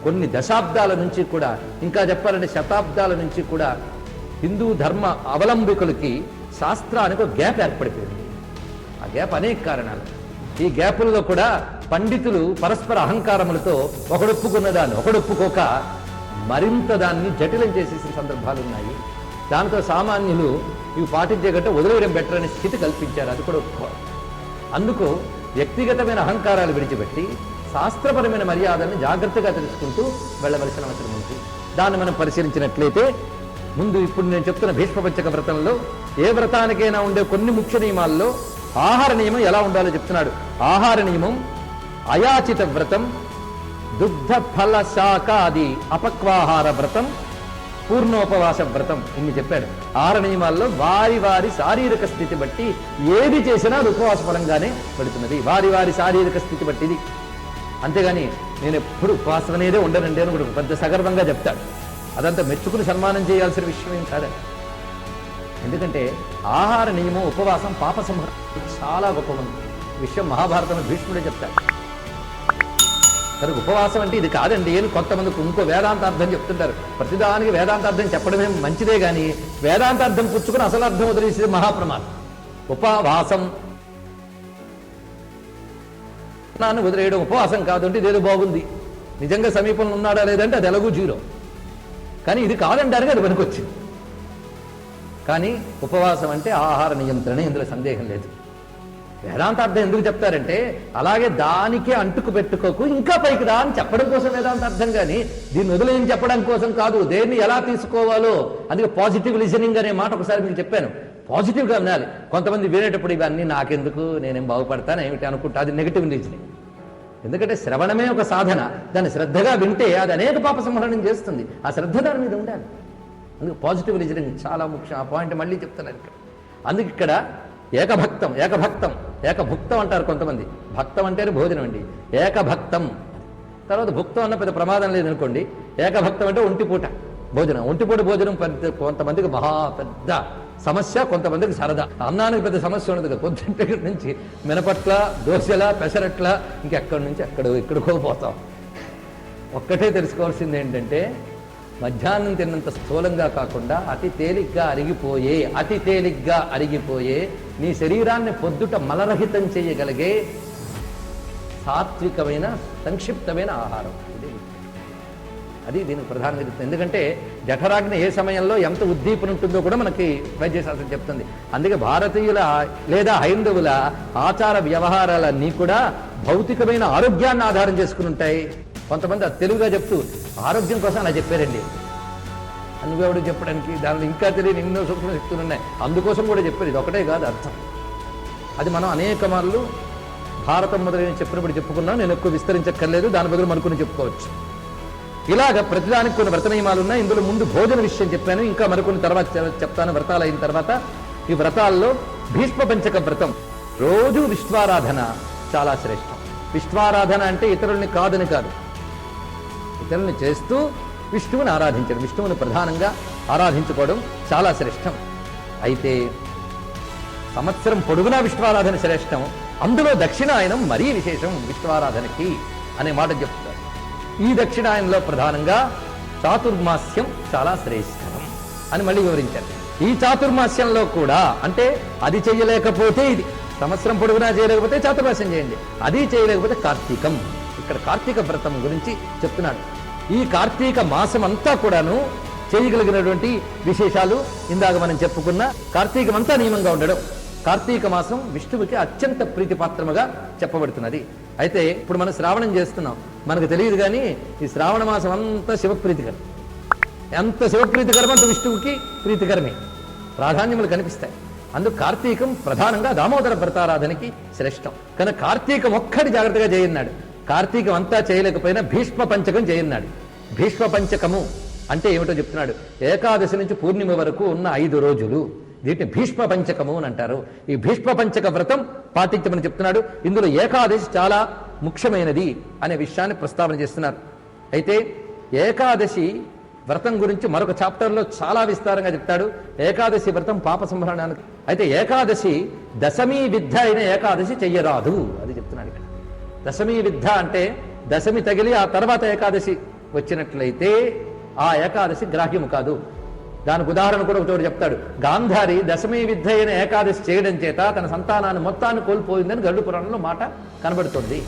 [SPEAKER 2] కొన్ని దశాబ్దాల నుంచి కూడా, ఇంకా చెప్పాలంటే శతాబ్దాల నుంచి కూడా హిందూ ధర్మ అవలంబికులకి శాస్త్రానికి ఒక గ్యాప్ ఏర్పడిపోయింది. ఆ గ్యాప్ అనేక కారణాలు. ఈ గ్యాపుల్లో కూడా పండితులు పరస్పర అహంకారములతో ఒకడొప్పుకున్న దాన్ని ఒకడొప్పుకోక మరింత దాన్ని జటిలం చేసేసిన సందర్భాలు ఉన్నాయి. దాంతో సామాన్యులు ఇవి పాటించే కంటే వదిలేయడం బెటర్ అనే స్థితి కల్పించారు. అది కూడా ఒప్పుకోవాలి. అందుకు వ్యక్తిగతమైన అహంకారాలు విడిచిపెట్టి శాస్త్రపరమైన మర్యాదలను జాగ్రత్తగా తెలుసుకుంటూ వెళ్ళవలసిన అవసరం ఉంది. దాన్ని మనం పరిశీలించినట్లయితే ముందు ఇప్పుడు నేను చెప్తున్న భీష్మపంచక వ్రతంలో ఏ వ్రతానికైనా ఉండే కొన్ని ముఖ్య నియమాల్లో ఆహార నియమం ఎలా ఉండాలో చెప్తున్నాడు. ఆహార నియమం అయాచిత వ్రతం, దుగ్ధ ఫల శాకాది అపక్వాహార వ్రతం, పూర్ణోపవాస వ్రతం ఇన్ని చెప్పాడు. ఆహార నియమాల్లో వారి వారి శారీరక స్థితి బట్టి ఏది చేసినా అది ఉపవాస ఫలంగానే పెడుతున్నది. వారి వారి శారీరక స్థితి బట్టిది. అంతేగాని నేను ఎప్పుడు ఉపవాసం అనేదే ఉండనండి అని కూడా పెద్ద సగర్వంగా చెప్తాడు. అదంతా మెచ్చుకుని సన్మానం చేయాల్సిన విషయం ఏం కాదండి. ఎందుకంటే ఆహార నియమం ఉపవాసం పాప సంహరణ చాలా గొప్ప విషయం మహాభారతంలో భీష్ముడే చెప్తాడు. కనుక ఉపవాసం అంటే ఇది కాదండి అని కొంతమందికి ఇంకో వేదాంతార్థం చెప్తుంటారు. ప్రతిదానికి వేదాంతార్థం చెప్పడమే మంచిదే కానీ వేదాంతార్థం పుచ్చుకుని అసలు అర్థం వదిలేసేది మహాప్రమాదం. ఉపవాసం నాన్న వదిలేయడం ఉపవాసం కాదు అంటే ఇదేదో బాగుంది, నిజంగా సమీపంలో ఉన్నాడా లేదంటే అది ఎలాగూ జీరో. కానీ ఇది కాదంటారుగా అది పనికొచ్చింది. కానీ ఉపవాసం అంటే ఆహార నియంత్రణ, ఇందులో సందేహం లేదు. వేదాంతార్థం ఎందుకు చెప్తారంటే అలాగే దానికే అంటుకు పెట్టుకోకు ఇంకా పైకి రా అని చెప్పడం కోసం వేదాంతార్థం, కానీ దీన్ని వదిలేని చెప్పడం కోసం కాదు. దేన్ని ఎలా తీసుకోవాలో అందుకే పాజిటివ్ లిజనింగ్ అనే మాట ఒకసారి మీకు చెప్పాను. పాజిటివ్గా వినాలి. కొంతమంది వినేటప్పుడు ఇవన్నీ నాకెందుకు, నేనేం బాగుపడతాను ఏమిటి అనుకుంటా, అది నెగిటివ్ లిజనింగ్. ఎందుకంటే శ్రవణమే ఒక సాధన. దాన్ని శ్రద్ధగా వింటే అది అనేక పాప సంహరణం చేస్తుంది. ఆ శ్రద్ధ దాని మీద ఉండాలి. అందుకు పాజిటివ్ లిజనింగ్ చాలా ముఖ్యం. ఆ పాయింట్ మళ్ళీ చెప్తున్నాను ఇక్కడ. అందుకు ఇక్కడ ఏకభక్తం ఏకభుక్తం అంటారు కొంతమంది. భక్తం అంటే భోజనం అండి. ఏకభక్తం తర్వాత భుక్తం అన్న పెద్ద ప్రమాదం లేదనుకోండి. ఏకభక్తం అంటే ఒంటిపూట భోజనం. ఒంటిపూట భోజనం కొంతమందికి మహా పెద్ద సమస్య, కొంతమందికి సరదా. అన్నానికి పెద్ద సమస్య ఉండదు కదా. పొద్దున్న నుంచి మినపట్ల, దోశల, పెసరట్ల ఇంకెక్కడి నుంచి ఎక్కడికో పోతాం. ఒక్కటే తెలుసుకోవాల్సింది ఏంటంటే మధ్యాహ్నం తిన్నంత స్థూలంగా కాకుండా అతి తేలిగ్గా అరిగిపోయే నీ శరీరాన్ని పొద్దుట మలరహితం చేయగలిగే సాత్వికమైన సంక్షిప్తమైన ఆహారం. అది దీనికి ప్రధానంగా చెప్తుంది. ఎందుకంటే జఠరాగ్ని ఏ సమయంలో ఎంత ఉద్దీపన ఉంటుందో కూడా మనకి వైద్యశాస్త్రం చెప్తుంది. అందుకే భారతీయుల లేదా హైందవుల ఆచార వ్యవహారాలన్నీ కూడా భౌతికమైన ఆరోగ్యాన్ని ఆధారం చేసుకుని ఉంటాయి. కొంతమంది అది తెలుగుగా చెప్తూ ఆరోగ్యం కోసం అలా చెప్పారండి. అనుభవుడు చెప్పడానికి దానిలో ఇంకా తెలియని ఎన్నో సూక్ష్మ శక్తులు ఉన్నాయి. అందుకోసం కూడా చెప్పారు. ఇది ఒకటే కాదు అర్థం. అది మనం అనేక మార్లు భారతం మొదలైన చెప్పినప్పుడు చెప్పుకున్నాం. నేను ఎక్కువ విస్తరించక్కర్లేదు, దాని బదులు మనకుని చెప్పుకోవచ్చు. ఇలాగ ప్రతిదానికి కొన్ని వ్రత నియమాలు ఉన్నాయి. ఇందులో ముందు భోజన విషయం చెప్పాను, ఇంకా మరికొన్ని తర్వాత చెప్తాను. వ్రతాలు అయిన తర్వాత ఈ వ్రతాల్లో భీష్మ పంచక వ్రతం, రోజు విశ్వారాధన చాలా శ్రేష్టం. విశ్వారాధన అంటే ఇతరుల్ని కాదని కాదు, ఇతరుల్ని చేస్తూ విష్ణువుని ఆరాధించడం, విష్ణువుని ప్రధానంగా ఆరాధించుకోవడం చాలా శ్రేష్టం. అయితే సంవత్సరం పొడుగునా విశ్వారాధన శ్రేష్టం. అందులో దక్షిణాయనం మరీ విశేషం విశ్వారాధనకి అనే మాట చెప్తారు. ఈ దక్షిణాయనంలో ప్రధానంగా చాతుర్మాస్యం చాలా శ్రేష్టం అని మళ్ళీ వివరించారు. ఈ చాతుర్మాస్యంలో కూడా అంటే అది చేయలేకపోతే ఇది సంవత్సరం పొడుగునా చేయలేకపోతే చాతుర్మాస్యం చేయండి, అది చేయలేకపోతే కార్తీకం. ఇక్కడ కార్తీక వ్రతం గురించి చెప్తున్నాడు. ఈ కార్తీక మాసం అంతా కూడాను చేయగలిగినటువంటి విశేషాలు ఇందాక మనం చెప్పుకున్న కార్తీకం అంతా నియమంగా ఉండడం. కార్తీక మాసం విష్ణువుకి అత్యంత ప్రీతిపాత్రముగా చెప్పబడుతున్నది. అయితే ఇప్పుడు మనం శ్రావణం చేస్తున్నాం, మనకు తెలియదు కానీ ఈ శ్రావణ మాసం అంతా శివప్రీతికరం. ఎంత శివప్రీతికరం అంత విష్ణువుకి ప్రీతికరమే, ప్రాధాన్యములు కనిపిస్తాయి. అందుకు కార్తీకం ప్రధానంగా దామోదర వ్రతారాధనకి శ్రేష్టం. కానీ కార్తీకం ఒక్కటి జాగ్రత్తగా చేయన్నాడు. కార్తీకం అంతా చేయలేకపోయినా భీష్మ పంచకం చేయన్నాడు. భీష్మ పంచకము అంటే ఏమిటో చెప్తున్నాడు. ఏకాదశి నుంచి పూర్ణిమ వరకు ఉన్న 5 రోజులు వీటిని భీష్మ పంచకము అని అంటారు. ఈ భీష్మ పంచక వ్రతం పాటించమని చెప్తున్నాడు. ఇందులో ఏకాదశి చాలా ముఖ్యమైనది అనే విషయాన్ని ప్రస్తావన చేస్తున్నారు. అయితే ఏకాదశి వ్రతం గురించి మరొక చాప్టర్లో చాలా విస్తారంగా చెప్తాడు. ఏకాదశి వ్రతం పాప సంహరణానికి. అయితే ఏకాదశి దశమీ విద్ధ అయిన ఏకాదశి చెయ్యరాదు అది చెప్తున్నాడు ఇక్కడ. దశమీ విద్ధ అంటే దశమి తగిలి ఆ తర్వాత ఏకాదశి వచ్చినట్లయితే ఆ ఏకాదశి గ్రాహ్యము కాదు. దానికి ఉదాహరణ కూడా ఒక చోటు చెప్తాడు. గాంధారి దశమి విద్య అయిన ఏకాదశి చేయడం చేత తన సంతానాన్ని మొత్తాన్ని కోల్పోయిందని గరుడ పురాణంలో మాట కనబడుతుంది.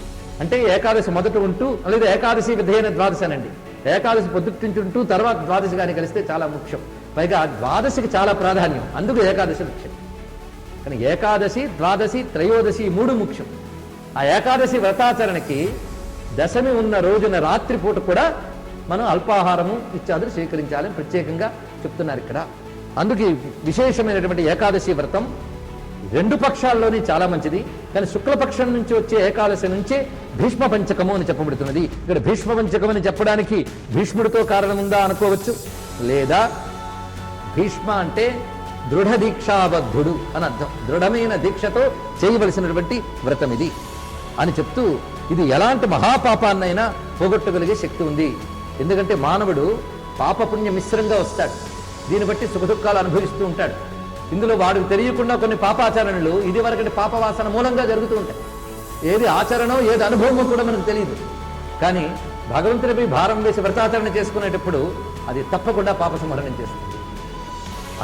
[SPEAKER 2] అంటే ఏకాదశి మొదట ఉంటూ, లేదా ఏకాదశి విద్య అయిన ద్వాదశి అనండి, ఏకాదశి పొద్దుటించుంటూ తర్వాత ద్వాదశి కానీ కలిస్తే చాలా ముఖ్యం. పైగా ద్వాదశికి చాలా ప్రాధాన్యం, అందుకు ఏకాదశి ముఖ్యం. కానీ ఏకాదశి, ద్వాదశి, త్రయోదశి మూడు ముఖ్యం. ఆ ఏకాదశి వ్రతాచరణకి దశమి ఉన్న రోజున రాత్రిపూట కూడా మనం అల్పాహారము ఇత్యాదులు స్వీకరించాలని ప్రత్యేకంగా చెప్తున్నారు ఇక్కడ. అందుకే విశేషమైనటువంటి ఏకాదశి వ్రతం రెండు పక్షాల్లోనే చాలా మంచిది. కానీ శుక్లపక్షం నుంచి వచ్చే ఏకాదశి నుంచే భీష్మ పంచకము అని చెప్పబడుతున్నది. ఇక్కడ భీష్మ పంచకం అని చెప్పడానికి భీష్ముడితో కారణం ఉందా అనుకోవచ్చు, లేదా భీష్మ అంటే దృఢ దీక్షాబద్ధుడు అని అర్థం. దృఢమైన దీక్షతో చేయవలసినటువంటి వ్రతం ఇది అని చెప్తూ, ఇది ఎలాంటి మహాపాపాన్నైనా పోగొట్టగలిగే శక్తి ఉంది. ఎందుకంటే మానవుడు పాపపుణ్య మిశ్రంగా వస్తాడు, దీన్ని బట్టి సుఖదుఖాలు అనుభవిస్తూ ఉంటాడు. ఇందులో వాడికి తెలియకుండా కొన్ని పాపాచరణలు ఇది వరకటి పాపవాసన మూలంగా జరుగుతూ ఉంటాయి. ఏది ఆచరణో ఏది అనుభవమో కూడా మనకు తెలియదు. కానీ భగవంతుడిపై భారం వేసి వ్రతాచరణ చేసుకునేటప్పుడు అది తప్పకుండా పాప సంహరణం చేస్తుంది.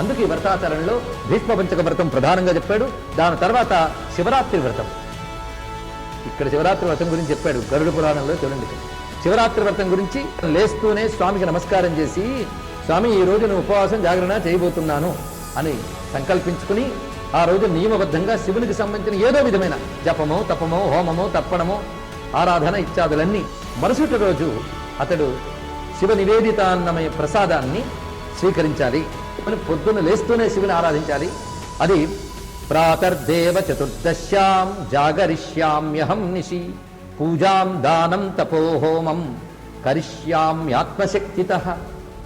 [SPEAKER 2] అందుకే ఈ వ్రతాచరణలో భీష్మ పంచక వ్రతం ప్రధానంగా చెప్పాడు. దాని తర్వాత శివరాత్రి వ్రతం. ఇక్కడ శివరాత్రి వ్రతం గురించి చెప్పాడు గరుడ పురాణంలో. చూడండి, శివరాత్రి వ్రతం గురించి లేస్తూనే స్వామికి నమస్కారం చేసి, స్వామి ఈ రోజు నేను ఉపవాసం జాగరణ చేయబోతున్నాను అని సంకల్పించుకుని ఆ రోజు నియమబద్ధంగా శివునికి సంబంధించిన ఏదో విధమైన జపమో, తపమో, హోమమో, తర్పణమో, ఆరాధన ఇత్యాదులన్నీ మరుసటి రోజు అతడు శివ నివేదితాన్నమయ ప్రసాదాన్ని స్వీకరించాలి. పొద్దున్న లేస్తూనే శివుని ఆరాధించాలి. అది ప్రాతర్దేవ చతుర్దశ్యాం జాగరిష్యామ్యహం నిశి పూజాం దానం తపోహోమం కరిష్యామ్యాత్మశక్తితః.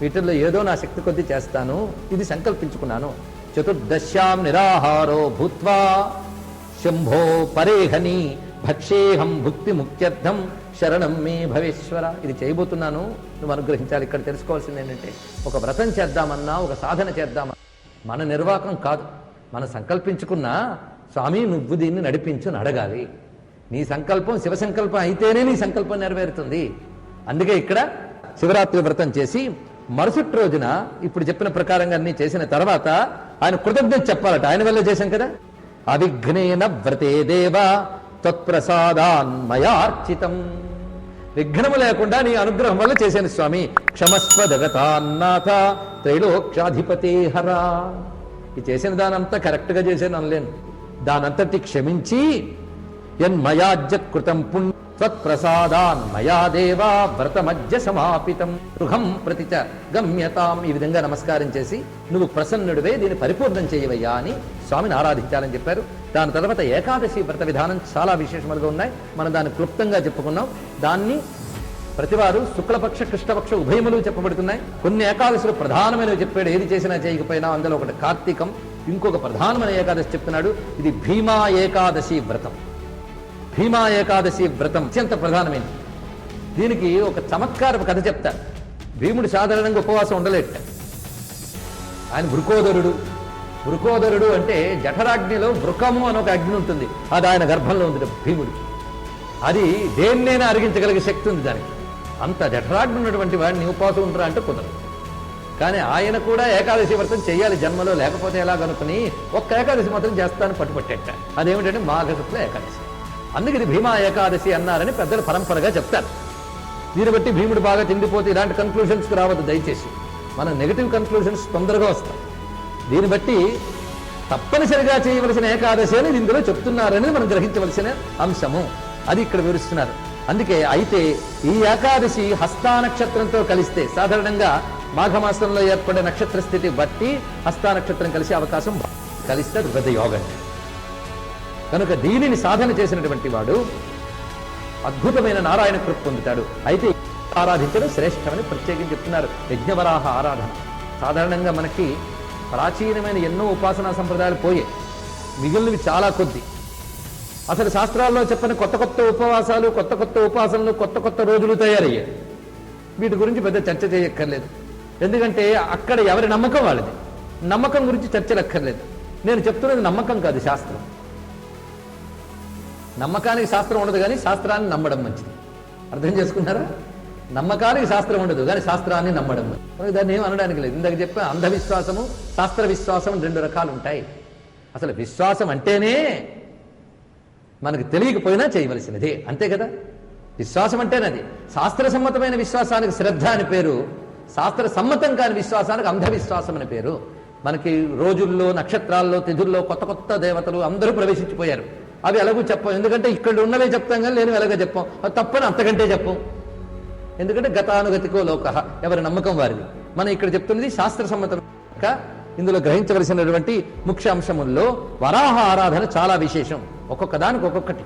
[SPEAKER 2] వీటిల్లో ఏదో నా శక్తి కొద్దీ చేస్తాను, ఇది సంకల్పించుకున్నాను. చతుర్దశ్యాం నిరాహారో భూత్వా శంభో పరేహని భక్షేహం భుక్తి ముక్త్యర్థం శరణం మే భవేశ్వర. ఇది చేయబోతున్నాను, నువ్వు అనుగ్రహించాలి. ఇక్కడ తెలుసుకోవాల్సింది ఏంటంటే, ఒక వ్రతం చేద్దామన్నా, ఒక సాధన చేద్దామన్నా మన నిర్వాకం కాదు. మనం సంకల్పించుకున్నా స్వామి నువ్వు దీన్ని నడిపించు అడగాలి. నీ సంకల్పం శివ సంకల్పం అయితేనే నీ సంకల్పం నెరవేరుతుంది. అందుకే ఇక్కడ శివరాత్రి వ్రతం చేసి మరుసటి రోజున ఇప్పుడు చెప్పిన ప్రకారంగా అన్ని చేసిన తర్వాత ఆయన కృతజ్ఞత చెప్పాలట. ఆయన వల్ల చేశాం కదా. అవిఘ్నేన వ్రతే దేవ తత్ప్రసాదాన్మయార్చితం. విఘ్నము లేకుండా నీ అనుగ్రహం వల్ల చేశాను స్వామి. క్షమస్వ జగతాన్నాథ త్రైలోక్యాధిపతే హర. ఈ చేసిన దానంతా కరెక్ట్గా చేశాను అనలేను. దానంతటి క్షమించి యన్మయాజ్యకృతం పుణ్యం త్వత్ప్రసాదాన్ మయా దేవా వ్రతమజ్య సమాపితం గృహం ప్రతిచ గమ్యతాం. ఈ విధంగా నమస్కారం చేసి నువ్వు ప్రసన్నుడివే, దీన్ని పరిపూర్ణం చేయవయ్యా అని స్వామిని ఆరాధించాలని చెప్పారు. దాని తర్వాత ఏకాదశి వ్రత విధానం చాలా విశేషములుగా ఉన్నాయి. మనం దాన్ని క్లుప్తంగా చెప్పుకున్నాం. దాన్ని ప్రతివారు శుక్లపక్ష కృష్ణపక్ష ఉభయములు చెప్పబడుతున్నాయి. కొన్ని ఏకాదశులు ప్రధానమైనవి చెప్పాడు, ఏది చేసినా చేయకపోయినా. అందులో ఒకటి కార్తీకం, ఇంకొక ప్రధానమైన ఏకాదశి చెప్తున్నాడు. ఇది భీమా ఏకాదశి వ్రతం. భీమా ఏకాదశి వ్రతం అత్యంత ప్రధానమైనది. దీనికి ఒక చమత్కారపు కథ చెప్తారు. భీముడు సాధారణంగా ఉపవాసం ఉండలేట. ఆయన వృకోదరుడు. వృకోదరుడు అంటే జఠరాగ్నిలో వృకము అని ఒక అగ్ని ఉంటుంది, అది ఆయన గర్భంలో ఉంది భీముడు. అది దేన్నైనా అరిగించగలిగే శక్తి ఉంది దానికి. అంత జఠరాగ్ని ఉన్నటువంటి వాడిని ఉపవాసం ఉంటారా అంటే కుదరదు. కానీ ఆయన కూడా ఏకాదశి వ్రతం చేయాలి జన్మలో, లేకపోతే ఎలాగనుకుని ఒక్క ఏకాదశి మాత్రం చేస్తాను పట్టుపట్టేట. అదేమిటంటే మాఘశుక్ల ఏకాదశి. అందుకే ఇది భీమా ఏకాదశి అన్నారని పెద్దలు పరంపరగా చెప్తారు. దీన్ని బట్టి భీముడు బాగా తిండిపోతే ఇలాంటి కన్క్లూషన్స్కి రావద్దు దయచేసి. మనం నెగిటివ్ కన్క్లూషన్స్ తొందరగా వస్తాం. దీన్ని బట్టి తప్పనిసరిగా చేయవలసిన ఏకాదశి అని ఇందులో చెప్తున్నారని మనం గ్రహించవలసిన అంశము. అది ఇక్కడ వివరిస్తున్నారు. అందుకే అయితే ఈ ఏకాదశి హస్తా నక్షత్రంతో కలిస్తే, సాధారణంగా మాఘమాసంలో ఏర్పడే నక్షత్ర స్థితి బట్టి హస్తా నక్షత్రం కలిసే అవకాశం కలిస్తే అది పెద్ద యోగం. కనుక దీనిని సాధన చేసినటువంటి వాడు అద్భుతమైన నారాయణ కృప పొందుతాడు. అయితే ఆరాధించడం శ్రేష్టమని ప్రత్యేకించి చెప్తున్నారు. యజ్ఞవరాహ ఆరాధన. సాధారణంగా మనకి ప్రాచీనమైన ఎన్నో ఉపాసనా సంప్రదాయాలు పోయే, మిగిలినవి చాలా కొద్ది. అసలు శాస్త్రాల్లో చెప్పిన కొత్త కొత్త ఉపవాసాలు, కొత్త కొత్త ఉపాసనలు, కొత్త కొత్త రోజులు తయారయ్యాయి. వీటి గురించి పెద్ద చర్చ చేయక్కర్లేదు. ఎందుకంటే అక్కడ ఎవరి నమ్మకం వాళ్ళది. నమ్మకం గురించి చర్చలు అక్కర్లేదు. నేను చెప్తున్నది నమ్మకం కాదు, శాస్త్రం. నమ్మకానికి శాస్త్రం ఉండదు, కానీ శాస్త్రాన్ని నమ్మడం మంచిది. అర్థం చేసుకున్నారా? నమ్మకానికి శాస్త్రం ఉండదు, కానీ శాస్త్రాన్ని నమ్మడం. మనకి దాన్ని ఏం అనడానికి లేదు. ఇందాక చెప్పా, అంధవిశ్వాసము శాస్త్ర విశ్వాసం 2 రకాలు ఉంటాయి. అసలు విశ్వాసం అంటేనే మనకు తెలియకపోయినా చేయవలసినది, అంతే కదా. విశ్వాసం అంటేనది. శాస్త్ర సమ్మతమైన విశ్వాసానికి శ్రద్ధ అని పేరు, శాస్త్ర సమ్మతం కాని విశ్వాసానికి అంధవిశ్వాసం అని పేరు. మనకి రోజుల్లో, నక్షత్రాల్లో, తిథుల్లో కొత్త కొత్త దేవతలు అందరూ ప్రవేశించిపోయారు. అవి ఎలాగూ చెప్పం, ఎందుకంటే ఇక్కడ ఉన్నవే చెప్తాం కానీ లేనివి ఎలాగో చెప్పం. అది తప్పని అంతకంటే చెప్పం, ఎందుకంటే గతానుగతికో లోక, ఎవరి నమ్మకం వారిది. మనం ఇక్కడ చెప్తున్నది శాస్త్ర సమ్మతం. ఇందులో గ్రహించవలసినటువంటి ముఖ్య అంశముల్లో వరాహ ఆరాధన చాలా విశేషం. ఒక్కొక్క దానికి ఒక్కొక్కటి.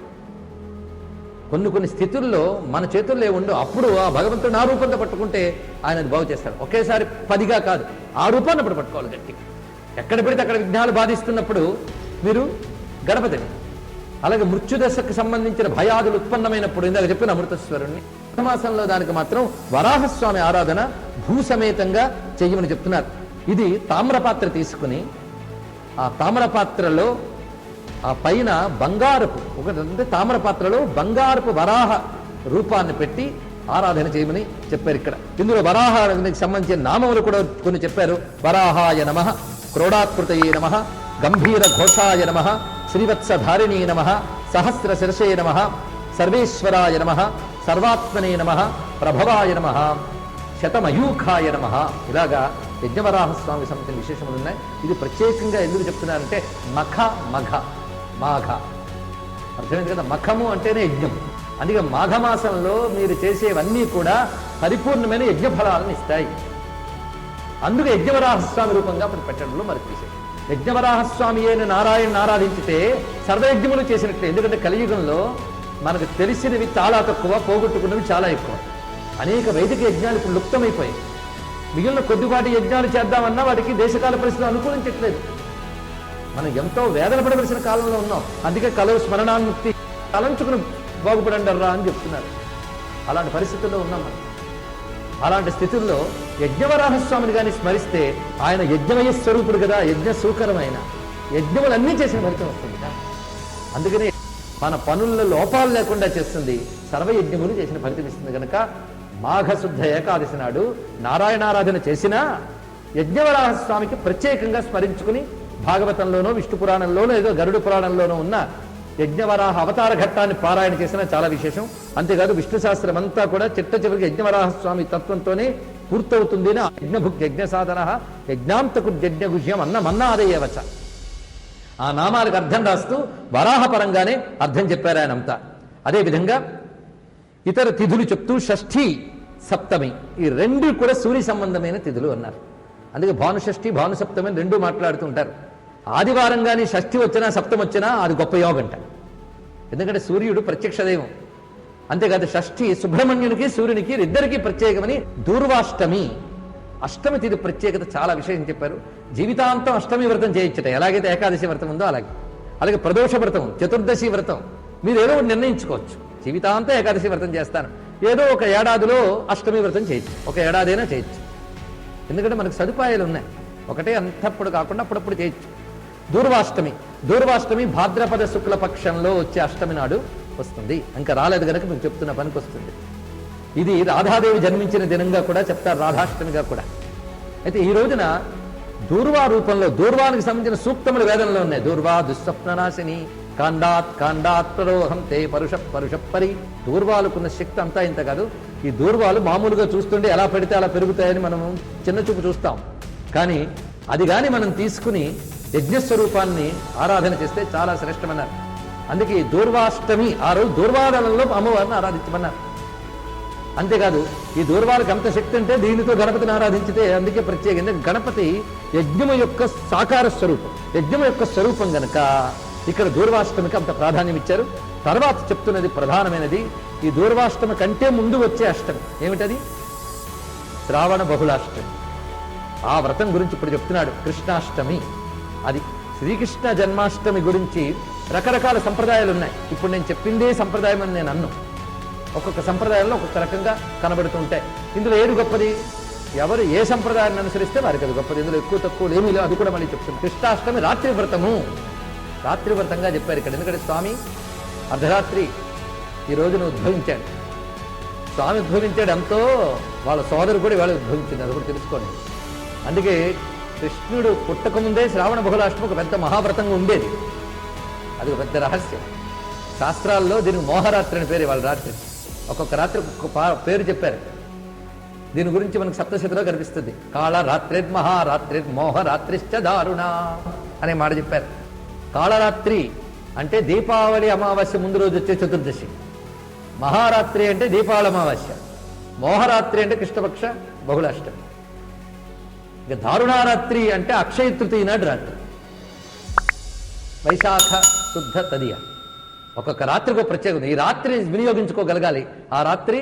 [SPEAKER 2] కొన్ని స్థితుల్లో మన చేతుల్లో ఉండవు. అప్పుడు ఆ భగవంతుడు ఆ రూపంతో పట్టుకుంటే ఆయన బాగు చేస్తాడు. ఒకేసారి 10గా కాదు, ఆ రూపాన్ని అప్పుడు పట్టుకోవాలి గట్టిగా. ఎక్కడ పెడితే అక్కడ విఘ్నాలు బాధిస్తున్నప్పుడు మీరు గణపతిని, అలాగే మృత్యుదశకు సంబంధించిన భయాదులు ఉత్పన్నమైనప్పుడు ఇందాక చెప్పిన అమృతేశ్వరుణ్ణి, మాసంలో దానికి మాత్రం వరాహస్వామి ఆరాధన భూసమేతంగా చెయ్యమని చెప్తున్నారు. ఇది తామ్రపాత్ర తీసుకుని ఆ తామ్రపాత్రలో ఆ పైన బంగారపు ఒకటంటే తామ్రపాత్రలో బంగారపు వరాహ రూపాన్ని పెట్టి ఆరాధన చేయమని చెప్పారు ఇక్కడ. ఇందులో వరాహానికి సంబంధించిన నామములు కూడా కొన్ని చెప్పారు. వరాహాయ నమః, క్రోడాకృతయే నమః, గంభీర ఘోషాయ నమః, శ్రీవత్సధారిణీ నమః, సహస్ర శిరసే నమః, సర్వేశ్వరాయ నమః, సర్వాత్మనే నమః, ప్రభవాయ నమః, శతమయూఖాయ నమః. ఇలాగా యజ్ఞవరాహస్వామి సంబంధించిన విశేషములు ఉన్నాయి. ఇది ప్రత్యేకంగా ఎందుకు చెప్తున్నారంటే మాఘ అర్థమైంది కదా. మఖము అంటేనే యజ్ఞం. అందుకే మాఘమాసంలో మీరు చేసేవన్నీ కూడా పరిపూర్ణమైన యజ్ఞ ఫలాలను ఇస్తాయి. అందుకే యజ్ఞవరాహస్వామి రూపంగా మనం పెట్టడంలో మరి తీసేది. యజ్ఞవరాహస్వామి అయిన నారాయణ ఆరాధించితే సర్వయజ్ఞములు చేసినట్లే. ఎందుకంటే కలియుగంలో మనకు తెలిసినవి చాలా తక్కువ, పోగొట్టుకున్నవి చాలా ఎక్కువ. అనేక వైదిక యజ్ఞాలు ఇప్పుడు లుప్తమైపోయాయి. మిగిలిన కొద్దిపాటి యజ్ఞాలు చేద్దామన్నా వాటికి దేశకాల పరిస్థితులు అనుకూలించట్లేదు. మనం ఎంతో వేదన పడవలసిన కాలంలో ఉన్నాం. అందుకే కలవు స్మరణాన్ముక్తి తలంచుకుని బాగుపడండర్రా అని చెప్తున్నారు. అలాంటి పరిస్థితుల్లో ఉన్నాం మనం. అలాంటి స్థితుల్లో యజ్ఞవరాహస్వామిని కానీ స్మరిస్తే ఆయన యజ్ఞమయ స్వరూపుడు కదా, యజ్ఞ సూకరమైన యజ్ఞములన్నీ చేసిన ఫలితం వస్తుంది కదా. అందుకనే మన పనుల్లో లోపాలు లేకుండా చేస్తుంది, సర్వయజ్ఞములు చేసిన ఫలితం ఇస్తుంది. కనుక మాఘశుద్ధ ఏకాదశి నాడు నారాయణారాధన చేసినా యజ్ఞవరాహస్వామికి ప్రత్యేకంగా స్మరించుకుని భాగవతంలోనో విష్ణు పురాణంలోనో ఏదో గరుడు పురాణంలోనో ఉన్న యజ్ఞవరాహ అవతార ఘట్టాన్ని పారాయణ చేసినా చాలా విశేషం. అంతేకాదు విష్ణు శాస్త్రం అంతా కూడా చిట్ట చివరికి యజ్ఞవరాహస్వామి తత్వంతోనే పూర్తవుతుంది. యజ్ఞభుక్ యజ్ఞ సాధన యజ్ఞాంతకు యజ్ఞగుహ్యం అన్నమన్నాదయ్యవచ. ఆ నామాలకు అర్థం రాస్తూ వరాహపరంగానే అర్థం చెప్పారు ఆయన అంతా. అదేవిధంగా ఇతర తిథులు చెప్తూ షష్ఠి సప్తమి ఈ రెండు కూడా సూర్య సంబంధమైన తిథులు అన్నారు. అందుకే భానుషష్ఠి భానుసప్తమి అని రెండు మాట్లాడుతూ ఉంటారు. ఆదివారం కానీ షష్ఠి వచ్చినా సప్తమి వచ్చినా అది గొప్ప యోగంట. ఎందుకంటే సూర్యుడు ప్రత్యక్ష దైవం. అంతేకాదు షష్ఠి సుబ్రహ్మణ్యునికి సూర్యునికి ఇద్దరికీ ప్రత్యేకమని దూర్వాష్టమి అష్టమి తిథి ప్రత్యేకత చాలా విశేషం చెప్పారు. జీవితాంతం అష్టమి వ్రతం చేయొచ్చట. ఎలాగైతే ఏకాదశి వ్రతం ఉందో అలాగే ప్రదోష వ్రతం, చతుర్దశి వ్రతం మీరు ఏదో ఒకటి నిర్ణయించుకోవచ్చు. జీవితాంతం ఏకాదశి వ్రతం చేస్తాను, ఏదో ఒక ఏడాదిలో అష్టమి వ్రతం చేయొచ్చు, ఒక ఏడాదైనా చేయొచ్చు. ఎందుకంటే మనకు సదుపాయాలు ఉన్నాయి. ఒకటే అంతప్పుడు కాకుండా అప్పుడప్పుడు చేయొచ్చు. దూర్వాష్టమి భాద్రపద శుక్ల పక్షంలో వచ్చే అష్టమి నాడు వస్తుంది. ఇంకా రాలేదు కనుక మీకు చెప్తున్న పనికి వస్తుంది. ఇది రాధాదేవి జన్మించిన దినంగా కూడా చెప్తారు, రాధాష్టమిగా కూడా. అయితే ఈ రోజున దూర్వా రూపంలో దూర్వానికి సంబంధించిన సూక్తములు వేదంలో ఉన్నాయి. దూర్వా దుస్వప్ననాశిని కాండాత్ ప్రరోహం తే పరుషపరి. దూర్వాలకున్న శక్తి అంతా ఇంత కాదు. ఈ దూర్వాలు మామూలుగా చూస్తుంటే ఎలా పెడితే అలా పెరుగుతాయని మనం చిన్న చూపు చూస్తాం. కానీ అది కానీ మనం తీసుకుని యజ్ఞస్వరూపాన్ని ఆరాధన చేస్తే చాలా శ్రేష్టమన్నారు. అందుకే దూర్వాష్టమి ఆ రోజు దూర్వాదనంలో అమ్మవారిని ఆరాధించమన్నారు. అంతేకాదు ఈ దూర్వాలకు అంత శక్తి అంటే దీనితో గణపతిని ఆరాధించితే అందుకే ప్రత్యేకంగా గణపతి యజ్ఞము యొక్క సాకార స్వరూపం, యజ్ఞము యొక్క స్వరూపం గనక ఇక్కడ దూర్వాష్టమికి అంత ప్రాధాన్యం ఇచ్చారు. తర్వాత చెప్తున్నది ప్రధానమైనది, ఈ దూర్వాష్టమి కంటే ముందు వచ్చే అష్టమి ఏమిటది? శ్రావణ బహుళాష్టమి. ఆ వ్రతం గురించి ఇప్పుడు చెప్తున్నాడు. కృష్ణాష్టమి అది. శ్రీకృష్ణ జన్మాష్టమి గురించి రకరకాల సంప్రదాయాలు ఉన్నాయి. ఇప్పుడు నేను చెప్పిందే సంప్రదాయం అని నేను అన్ను. ఒక్కొక్క సంప్రదాయంలో ఒక్కొక్క రకంగా కనబడుతుంటాయి. ఇందులో ఏది గొప్పది? ఎవరు ఏ సంప్రదాయాన్ని అనుసరిస్తే వారికి అది గొప్పది. ఇందులో ఎక్కువ తక్కువ ఏమీ లేవు. అది కూడా మళ్ళీ చెప్తున్నాను. కృష్ణాష్టమి రాత్రి వ్రతము, రాత్రి వ్రతంగా చెప్పారు ఇక్కడ. ఎందుకంటే స్వామి అర్ధరాత్రి ఈ రోజున ఉద్భవించాడు. స్వామి ఉద్భవించాడు ఎంతో, వాళ్ళ సోదరు కూడా ఇవాళ ఉద్భవించింది, అది కూడా తెలుసుకోండి. అందుకే కృష్ణుడు పుట్టకముందే శ్రావణ బహుళాష్టమి ఒక పెద్ద మహావ్రతంగా ఉండేది. అది ఒక పెద్ద రహస్యం. శాస్త్రాల్లో దీనికి మోహరాత్రి అని పేరు. వాళ్ళ రాత్రి ఒక్కొక్క రాత్రి ఒక్కొక్క పేరు చెప్పారు. దీని గురించి మనకు సప్తశతిలో కనిపిస్తుంది. కాళరాత్రి మహారాత్రి మోహరాత్రిశ్చ దారుణ అనే మాట చెప్పారు. కాళరాత్రి అంటే దీపావళి అమావాస్య ముందు రోజు వచ్చే చతుర్దశి, మహారాత్రి అంటే దీపావళి అమావాస్య, మోహరాత్రి అంటే కృష్ణపక్ష బహుళాష్టమి, ఇక దారుణారాత్రి అంటే అక్షయ తృతీయ నాడు రాత్రి, వైశాఖ శుద్ధ తదియ. ఒక్కొక్క రాత్రికి ఒక ప్రత్యేకత. ఈ రాత్రి వినియోగించుకోగలగాలి. ఆ రాత్రి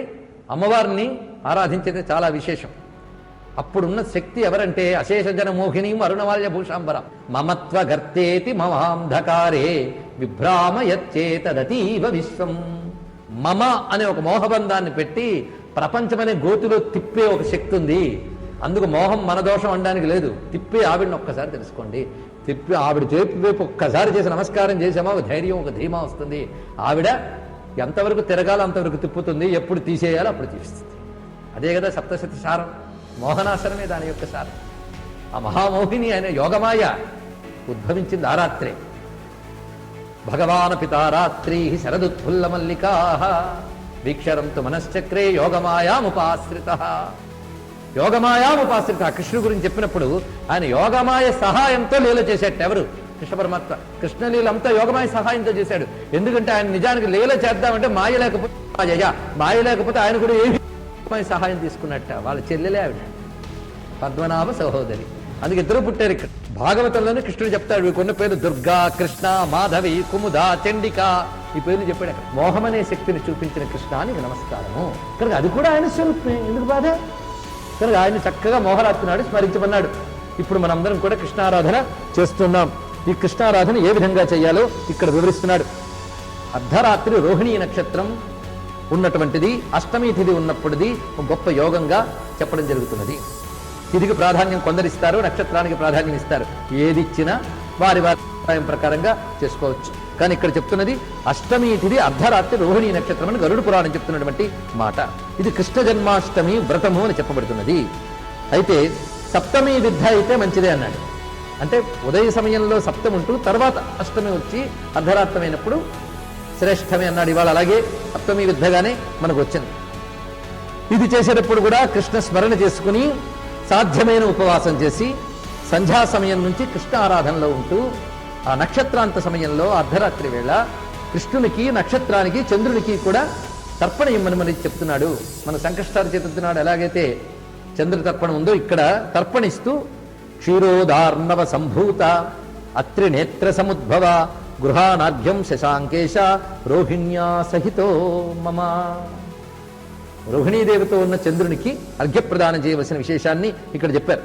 [SPEAKER 2] అమ్మవారిని ఆరాధించేది చాలా విశేషం. అప్పుడున్న శక్తి ఎవరంటే అశేష జన మోహిని అరుణవాల్య భూషాంబర మమత్వ గర్తేతి మమాంధకారే విభ్రామయచ్చేతదతీవ విశ్వం. మమ అనే ఒక మోహబంధాన్ని పెట్టి ప్రపంచమనే గోతిలో తిప్పే ఒక శక్తి ఉంది. అందుకు మోహం మన దోషం అనడానికి లేదు. తిప్పి ఆవిడని ఒక్కసారి తెలుసుకోండి. తిప్పి ఆవిడ వైపు ఒక్కసారి చేసి నమస్కారం చేసామా ఒక ధైర్యం, ఒక ధీమా వస్తుంది. ఆవిడ ఎంతవరకు తిరగాలో అంతవరకు తిప్పుతుంది, ఎప్పుడు తీసేయాలో అప్పుడు తీస్తుంది. అదే కదా సప్తశతి సారం. మోహనాసనమే దాని యొక్క సారం. ఆ మహామోహిని అనే యోగమాయ ఉద్భవించింది ఆ రాత్రే. భగవాన్ పితారాత్రి శరదుత్ఫుల్ల మల్లికా వీక్షరంతు మనశ్చక్రే యోగమాయాముపాశ్రిత. యోగమాయాముపాశ్రిత కృష్ణుడి గురించి చెప్పినప్పుడు ఆయన యోగమాయ సహాయంతో లీల చేసేట. ఎవరు? కృష్ణ పరమాత్మ. కృష్ణలీలంతా యోగమాయ సహాయంతో చేశాడు. ఎందుకంటే ఆయన నిజానికి లీల చేద్దామంటే మాయ లేకపోతే మాయ లేకపోతే ఆయన కూడా ఏమి సహాయం తీసుకున్నట్ట. వాళ్ళ చెల్లెలే ఆవిడ, పద్మనాభ సహోదరి. అందుకే ఇద్దరు పుట్టారు ఇక్కడ. భాగవతంలోనే కృష్ణుడు చెప్తాడు కొన్ని పేర్లు: దుర్గా, కృష్ణ, మాధవి, కుముద, చండిక. ఈ పేర్లు చెప్పాడు అక్కడ. మోహమనే శక్తిని చూపించిన కృష్ణానికి నమస్కారము. కనుక అది కూడా ఆయన స్వరూపమే. ఎందుకు బాధ? కనుక ఆయన చక్కగా మోహరాత్రి నాడు స్మరించమన్నాడు. ఇప్పుడు మనందరం కూడా కృష్ణారాధన చేస్తున్నాం. ఈ కృష్ణారాధన ఏ విధంగా చేయాలో ఇక్కడ వివరిస్తున్నాడు. అర్ధరాత్రి రోహిణీ నక్షత్రం ఉన్నటువంటిది, అష్టమి తిథి ఉన్నప్పుడుది గొప్ప యోగంగా చెప్పడం జరుగుతున్నది. తిథికి ప్రాధాన్యం కొందరిస్తారు, నక్షత్రానికి ప్రాధాన్యం ఇస్తారు. ఏది ఇచ్చినా వారి వారి అభిప్రాయం ప్రకారంగా చేసుకోవచ్చు. కానీ ఇక్కడ చెప్తున్నది అష్టమి తిథి అర్ధరాత్రి రోహిణీ నక్షత్రం అని గరుడు పురాణం చెప్తున్నటువంటి మాట. ఇది కృష్ణ జన్మాష్టమి వ్రతము అని చెప్పబడుతున్నది. అయితే సప్తమి విద్ధ అయితే మంచిదే అన్నాడు. అంటే ఉదయ సమయంలో సప్తమి ఉంటూ తర్వాత అష్టమి వచ్చి అర్ధరాత్రమైనప్పుడు శ్రేష్టమే అన్నాడు. ఇవాళ అలాగే సప్తమి విద్ధగానే మనకు వచ్చింది. ఇది చేసేటప్పుడు కూడా కృష్ణ స్మరణ చేసుకుని సాధ్యమైన ఉపవాసం చేసి సంధ్యా సమయం నుంచి కృష్ణ ఆరాధనలో ఉంటూ ఆ నక్షత్రాంత సమయంలో అర్ధరాత్రి వేళ కృష్ణునికి, నక్షత్రానికి, చంద్రునికి కూడా తర్పణ ఇమ్మని మనకి చెప్తున్నాడు. మన సంకష్టాలు చేతున్నాడు. ఎలాగైతే చంద్ర తర్పణం ఉందో ఇక్కడ తర్పణిస్తూ క్షీరోదార్ణవ సంభూత అత్రి నేత్ర సముద్భవ గృహానార్ఘ్యం శశాంకేశ రోహిణ్యా సహితో మమ. రోహిణీదేవితో ఉన్న చంద్రునికి అర్ఘ్యప్రదానం చేయవలసిన విశేషాన్ని ఇక్కడ చెప్పారు.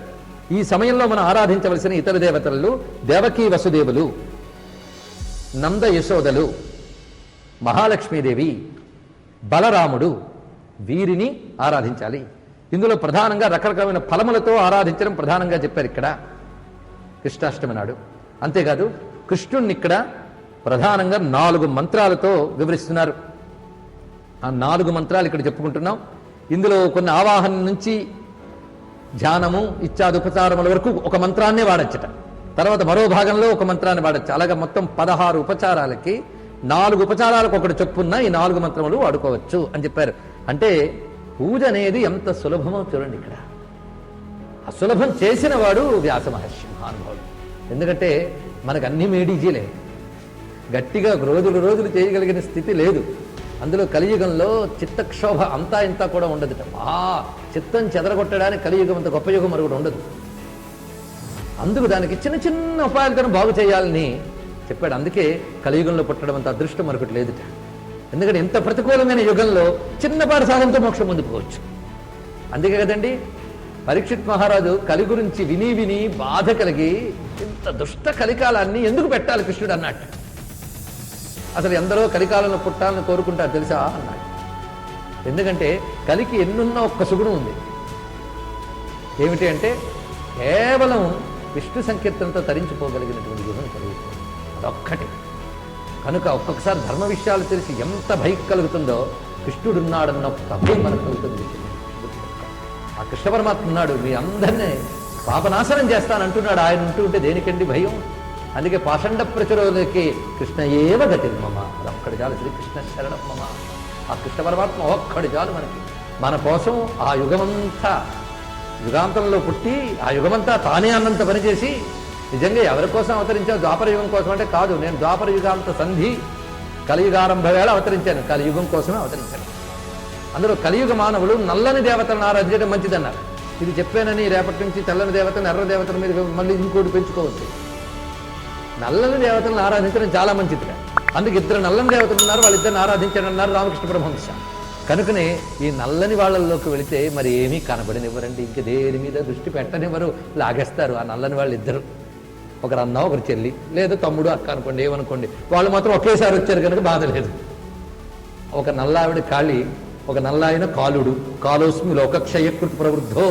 [SPEAKER 2] ఈ సమయంలో మనం ఆరాధించవలసిన ఇతర దేవతలు దేవకీ వసుదేవులు, నంద యశోదలు, మహాలక్ష్మీదేవి, బలరాముడు, వీరిని ఆరాధించాలి. ఇందులో ప్రధానంగా రకరకాలైన ఫలములతో ఆరాధించడం ప్రధానంగా చెప్పారు ఇక్కడ కృష్ణాష్టమి నాడు. అంతేకాదు కృష్ణుణ్ణి ఇక్కడ ప్రధానంగా 4 మంత్రాలతో వివరిస్తున్నారు. ఆ 4 మంత్రాలు ఇక్కడ చెప్పుకుంటున్నాం. ఇందులో కొన్ని ఆవాహన నుంచి ధ్యానము, ఇత్యాది ఉపచారముల వరకు ఒక మంత్రాన్నే వాడచ్చట. తర్వాత మరో భాగంలో ఒక మంత్రాన్ని వాడచ్చు. అలాగే మొత్తం 16 ఉపచారాలకి 4 ఉపచారాలకు ఒకటి చొప్పున్న ఈ 4 మంత్రములు వాడుకోవచ్చు అని చెప్పారు. అంటే పూజ అనేది ఎంత సులభమో చూడండి. ఇక్కడ అసులభం చేసిన వాడు వ్యాస మహర్షి మహానుభావుడు. ఎందుకంటే మనకు అన్ని మేడీజీలే, గట్టిగా రోజులు చేయగలిగిన స్థితి లేదు. అందులో కలియుగంలో చిత్తక్షోభ అంతా ఇంత కూడా ఉండదుట. చిత్తం చెదరగొట్టడానికి కలియుగం అంత గొప్ప యుగం మరొకటి ఉండదు. అందుకు దానికి చిన్న చిన్న ఉపాయాలతో బాగు చేయాలని చెప్పాడు. అందుకే కలియుగంలో పుట్టడం అంత అదృష్టం మరొకటి లేదుట. ఎందుకంటే ఇంత ప్రతికూలమైన యుగంలో చిన్నపాటి సాధనతో మోక్షం పొందుకోవచ్చు. అందుకే కదండి పరీక్షిత్ మహారాజు కలి గురించి విని బాధ కలిగి ఇంత దుష్ట కలికాలాన్ని ఎందుకు పెట్టాలి కృష్ణుడు అన్నట్టు. అసలు ఎందరో కలికాలంలో పుట్టాలని కోరుకుంటారు తెలుసా అన్నాడు. ఎందుకంటే కలికి ఎన్నున్న ఒక్క సుగుణం ఉంది. ఏమిటి అంటే కేవలం విష్ణు సంకీర్తనతో తరించిపోగలిగినటువంటి యుగం కలుగుతుంది. అదొక్కటి. కనుక ఒక్కొక్కసారి ధర్మ విషయాలు తెలిసి ఎంత భయం కలుగుతుందో కృష్ణుడున్నాడన్న ఒక అభయం మనకు అవుతుంది. ఆ కృష్ణ పరమాత్మ ఉన్నాడు, మీ అందరినీ పాపనాశనం చేస్తానంటున్నాడు. ఆయన ఉంటూ ఉంటే దేనికండి భయం? అందుకే పాషండ ప్రచురోధకి కృష్ణ ఏవ గతి మమ, అది ఒక్కడి చాలు. శ్రీకృష్ణ శరణం మమ. ఆ కృష్ణ పరమాత్మ ఒక్కడి చాలు మనకి. మన కోసం ఆ యుగాంతంలో పుట్టి ఆ యుగమంతా తానే అన్నంత పనిచేసి, నిజంగా ఎవరి కోసం అవతరించావు? ద్వాపర యుగం కోసం అంటే కాదు, నేను ద్వాపర యుగాంత సంధి కలియుగారంభ వేళ అవతరించాను, కలియుగం కోసమే అవతరించాను. అందులో కలియుగ మానవులు నల్లని దేవతలను ఆరాధించడం మంచిదన్నారు. ఇది చెప్పానని రేపటి నుంచి తెల్లని దేవతను ఎర్ర దేవతల మీద మళ్ళీ ఇంకోటి పెంచుకోవచ్చు. నల్లని దేవతలను ఆరాధించడం చాలా మంచిదిగా. అందుకు ఇద్దరు నల్లని దేవతలు ఉన్నారు, వాళ్ళిద్దరిని ఆరాధించడం అన్నారు రామకృష్ణ పరమహంస. కనుకనే ఈ నల్లని వాళ్ళల్లోకి వెళితే మరి ఏమీ కనబడనివ్వరండి, ఇంక దేని మీద దృష్టి పెట్టనివ్వరు, లాగేస్తారు. ఆ నల్లని వాళ్ళు ఇద్దరు, ఒకరు అన్న ఒకరు చెల్లి, లేదా తమ్ముడు అక్క అనుకోండి, ఏమనుకోండి, వాళ్ళు మాత్రం ఒకేసారి వచ్చారు కనుక బాధ లేదు. ఒక నల్లావిడ కాళి, ఒక నల్లాయన కాలుడు. కాలోస్మి లోకక్షయకృతి ప్రవృద్ధో,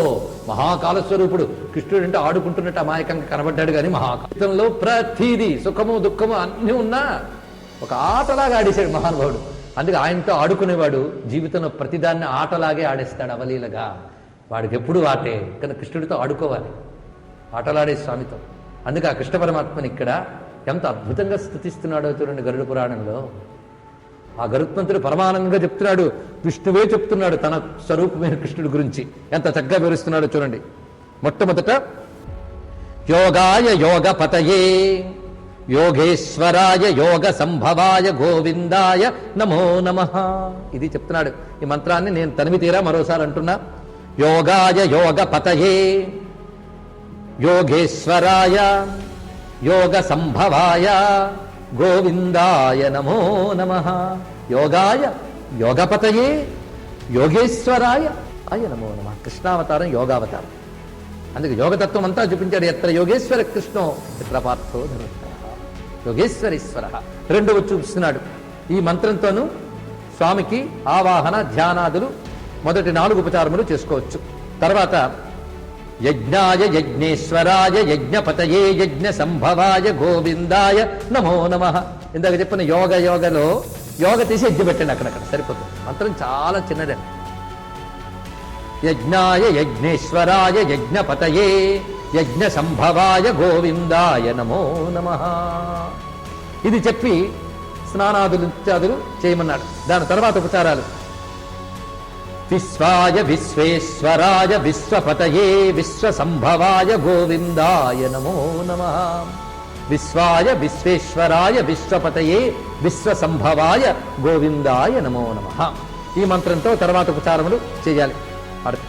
[SPEAKER 2] మహాకాలస్వరూపుడు. కృష్ణుడు అంటే ఆడుకుంటున్నట్టు అమాయకంగా కనబడ్డాడు కానీ మహాకాలంలో ప్రతిదీ సుఖము దుఃఖము అన్నీ ఉన్నా ఒక ఆటలాగా ఆడేశాడు మహానుభావుడు. అందుకే ఆయనతో ఆడుకునేవాడు జీవితంలో ప్రతిదాన్ని ఆటలాగే ఆడేస్తాడు, అవలీలగా. వాడికి ఎప్పుడు ఆటే కానీ కృష్ణుడితో ఆడుకోవాలి, ఆటలాడే స్వామితో. అందుకే ఆ కృష్ణ పరమాత్మని ఇక్కడ ఎంత అద్భుతంగా స్తుతిస్తున్నాడో చూడండి గరుడ పురాణంలో. ఆ గరుత్మంతుడు పరమానందంగా చెప్తున్నాడు, విష్ణువే చెప్తున్నాడు తన స్వరూపమైన కృష్ణుడి గురించి. ఎంత చక్కగా వివరిస్తున్నాడో చూడండి. మొట్టమొదట యోగాయ యోగ పతయే యోగేశ్వరాయ యోగ సంభవాయ గోవిందాయ నమో నమః. ఇది చెప్తున్నాడు. ఈ మంత్రాన్ని నేను తనివి తీరా మరోసారి అంటున్నా. యోగాయ యోగ పతయే యోగేశ్వరాయ యోగ సంభవాయ గోవిందాయ నమో నమః. యోగాయ యోగపతయే యోగేశ్వరాయ ఆయ నమో నమః. కృష్ణావతారం యోగావతారం. అందుకే యోగతత్వం అంతా చూపించాడు. ఎత్ర యోగేశ్వర కృష్ణో ఎత్ర పార్థో ధనుర్ధరః. యోగేశ్వరీశ్వర రెండవ చూపిస్తున్నాడు. ఈ మంత్రంతోనూ స్వామికి ఆవాహన ధ్యానాదులు మొదటి 4 ఉపచారములు చేసుకోవచ్చు. తర్వాత యజ్ఞాయ యజ్ఞేశ్వరాయ యజ్ఞపతయే యజ్ఞ సంభవాయ గోవిందాయ నమో నమః. ఇందాక చెప్పిన యోగలో యోగ తీసి యజ్ఞ పెట్టండి, అక్కడక్కడ సరిపోతుంది. మంత్రం చాలా చిన్నదే. యజ్ఞాయ యజ్ఞేశ్వరాయ యజ్ఞపతయే యజ్ఞ సంభవాయ గోవిందాయ నమో నమః. ఇది చెప్పి స్నానాదులు ఇత్యాదులు చేయమన్నాడు. దాని తర్వాత ఉపచారాలు. విశ్వాయ విశ్వేశ్వరాయ విశ్వపతయే విశ్వసంభవాయ గోవిందాయ నమో నమః. విశ్వాయ విశ్వేశ్వరాయ విశ్వపతయే విశ్వసంభవాయ గోవిందాయ నమో నమః. ఈ మంత్రంతో తర్వాత ఉపచారములు చేయాలి.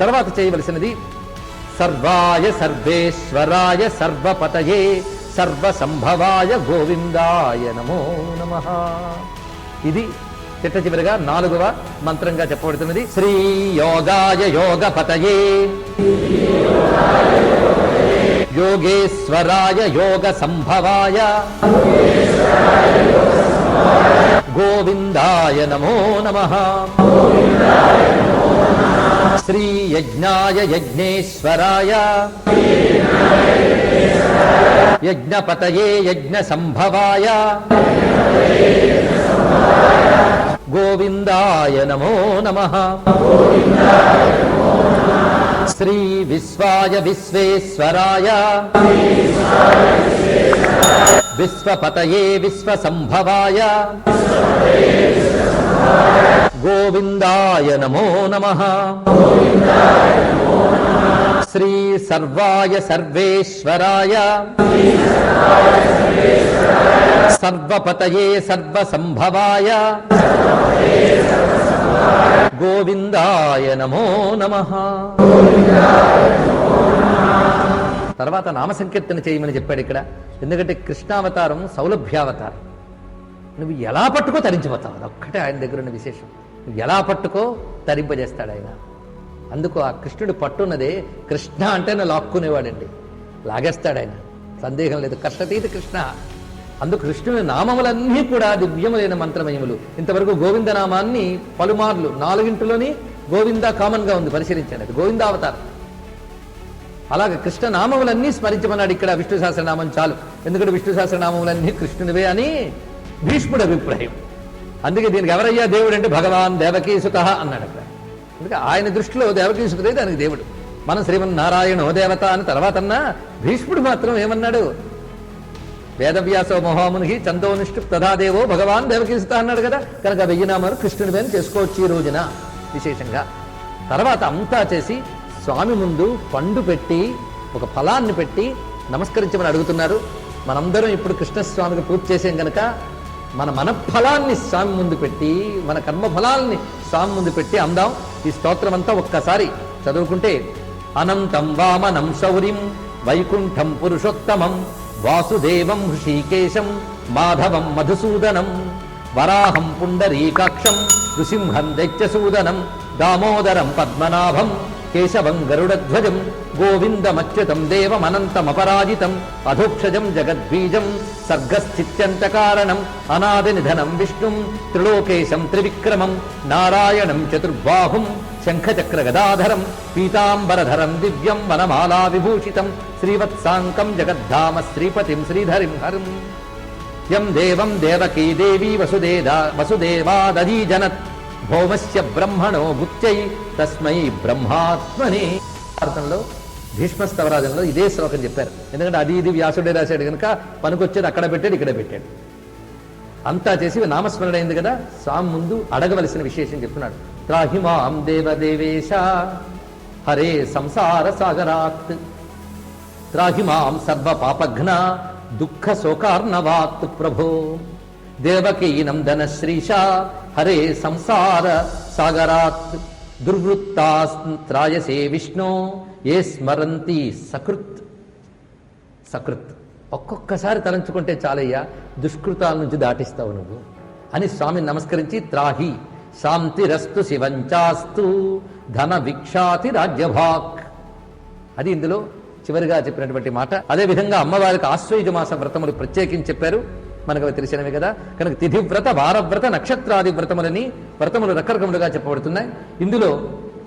[SPEAKER 2] తర్వాత చేయవలసినది సర్వాయ సర్వేశ్వరాయ సర్వపతయే సర్వసంభవాయ గోవిందాయ నమో నమః. ఇది చిట్ట చివరిగా 4వ మంత్రంగా చెప్పబడుతున్నది. శ్రీ యోగాయ యోగపతయే యోగేశ్వరాయ యోగ సంభవాయ గోవిందాయ నమో నమః. శ్రీ యజ్ఞాయ యజ్ఞేశ్వరాయ యజ్ఞపతయే యజ్ఞ సంభవాయ గోవిందాయ నమో నమః. శ్రీ విశ్వాయ విశ్వేశ్వరాయ విశ్వపతయే విశ్వసంభవాయ గోవిందాయ నమో నమః. శ్రీ సర్వాయ సర్వేశ్వరాయ సర్వపతయే సర్వసంభవాయ గోవిందాయ నమో నమః. తర్వాత నామ సంకీర్తన చేయమని చెప్పాడు ఇక్కడ. ఎందుకంటే కృష్ణావతారం సౌలభ్యావతారం. నువ్వు ఎలా పట్టుకో తరించిపోతావు, అదొక్కటే ఆయన దగ్గర ఉన్న విశేషం. నువ్వు ఎలా పట్టుకో తరింపజేస్తాడు ఆయన. అందుకు ఆ కృష్ణుడు పట్టున్నదే, కృష్ణ అంటే లాక్కునేవాడండి, లాగేస్తాడు ఆయన, సందేహం లేదు. కష్టతీత కృష్ణ. అందుకు కృష్ణుని నామములన్నీ కూడా దివ్యములైన మంత్రమయములు. ఇంతవరకు గోవింద నామాన్ని పలుమార్లు 4 గోవింద కామన్ గా ఉంది, పరిశీలించండి. అది గోవిందావతారం. అలాగే కృష్ణ నామములన్నీ స్మరించమన్నాడు ఇక్కడ. విష్ణు సహస్రనామం చాలు, ఎందుకంటే విష్ణు సహస్రనామములన్నీ కృష్ణునివే అని భీష్ముడి అభిప్రాయం. అందుకే దీనికి ఎవరయ్యా దేవుడు అంటే భగవాన్ దేవకీసుత అన్నాడు అక్కడ. అందుకే ఆయన దృష్టిలో దేవకీసుతుడే దానికి దేవుడు. మనం శ్రీమన్నారాయణో దేవత అని తర్వాత అన్నా, భీష్ముడు మాత్రం ఏమన్నాడు? వేదవ్యాసో మహాముని చందోనిష్ఠు తథాదేవో భగవాన్ దేవకీసుత అన్నాడు కదా. కనుక 1000 నామాలు కృష్ణుడి మీద చేసుకోవచ్చు ఈ రోజున విశేషంగా. తర్వాత అంతా చేసి స్వామి ముందు పండు పెట్టి ఒక ఫలాన్ని పెట్టి నమస్కరించమని అడుగుతున్నారు. మనందరం ఇప్పుడు కృష్ణస్వామికి పూజ చేసాం కనుక మన మనఫలాన్ని స్వామి ముందు పెట్టి, మన కర్మఫలాల్ని స్వామి ముందు పెట్టి అందాం. ఈ స్తోత్రం అంతా ఒక్కసారి చదువుకుంటే, అనంతం వామనం శౌరిం వైకుంఠం పురుషోత్తమం వాసుదేవం హృషీకేశం మాధవం మధుసూదనం వరాహం పుండరీకాక్షం నృసింహం దైత్యసూదనం దామోదరం పద్మనాభం కేశవం గరుడధ్వజం గోవిందమచ్యుతం దేవమనంతమపరాజితం అధోక్షజం జగద్బీజం సర్గస్థిత్యంతకారణం అనాదినిధనం విష్ణుం త్రిలోకేశం త్రివిక్రమం నారాయణం చతుర్బాహుం శంఖచక్ర గదాధరం పీతాంబరధరం దివ్యం వనమాలా విభూషితం శ్రీవత్సాంకం జగద్ధామ శ్రీపతిం శ్రీధరిం హరిం యం దేవం దేవకీ దేవీ వసుదేవాదీజనత్ భౌమస్య బ్రహ్మణో గుప్త్యై తస్మై బ్రహ్మాత్మనే. భారతంలో భీష్మస్తవరాజంలో ఇదే శ్లోకం చెప్పారు. ఎందుకంటే అది ఇది వ్యాసుడే రాశాడు కనుక పనికొచ్చేది అక్కడ పెట్టాడు, ఇక్కడ పెట్టాడు. అంతా చేసి నామస్మరణ అయింది కదా, స్వామి ముందు అడగవలసిన విశేషం చెప్తున్నాడు. త్రాహిమాం దేవదేవేశ హరే సంసార సాగరాత్ త్రాహిమాం సర్వ పాపఘ్న దుఃఖ శోకార్ణవాత్ ప్రభో దేవకీ నందన శ్రీశ హరే సంసార సాగరాత్ దుర్వృత్తాస్త్రాయసే విష్ణు ఏ స్మరంతి సకృత్. సకృత్ ఒక్కొక్కసారి తలంచుకుంటే చాలయ్యా, దుష్కృతాల నుంచి దాటిస్తావు నువ్వు అని స్వామిని నమస్కరించి, త్రాహి శాంతిరస్తు శివంచాస్తు ధన విక్షాతి రాజ్యభాక్. అది ఇందులో చివరిగా చెప్పినటువంటి మాట. అదేవిధంగా అమ్మవారికి ఆశ్వయుజ మాస వ్రతములు ప్రత్యేకించి చెప్పారు, మనకు అవి తెలిసినవి కదా. కనుక తిథివ్రత, వారవ్రత, నక్షత్రాది వ్రతములు రకరకములుగా చెప్పబడుతున్నాయి. ఇందులో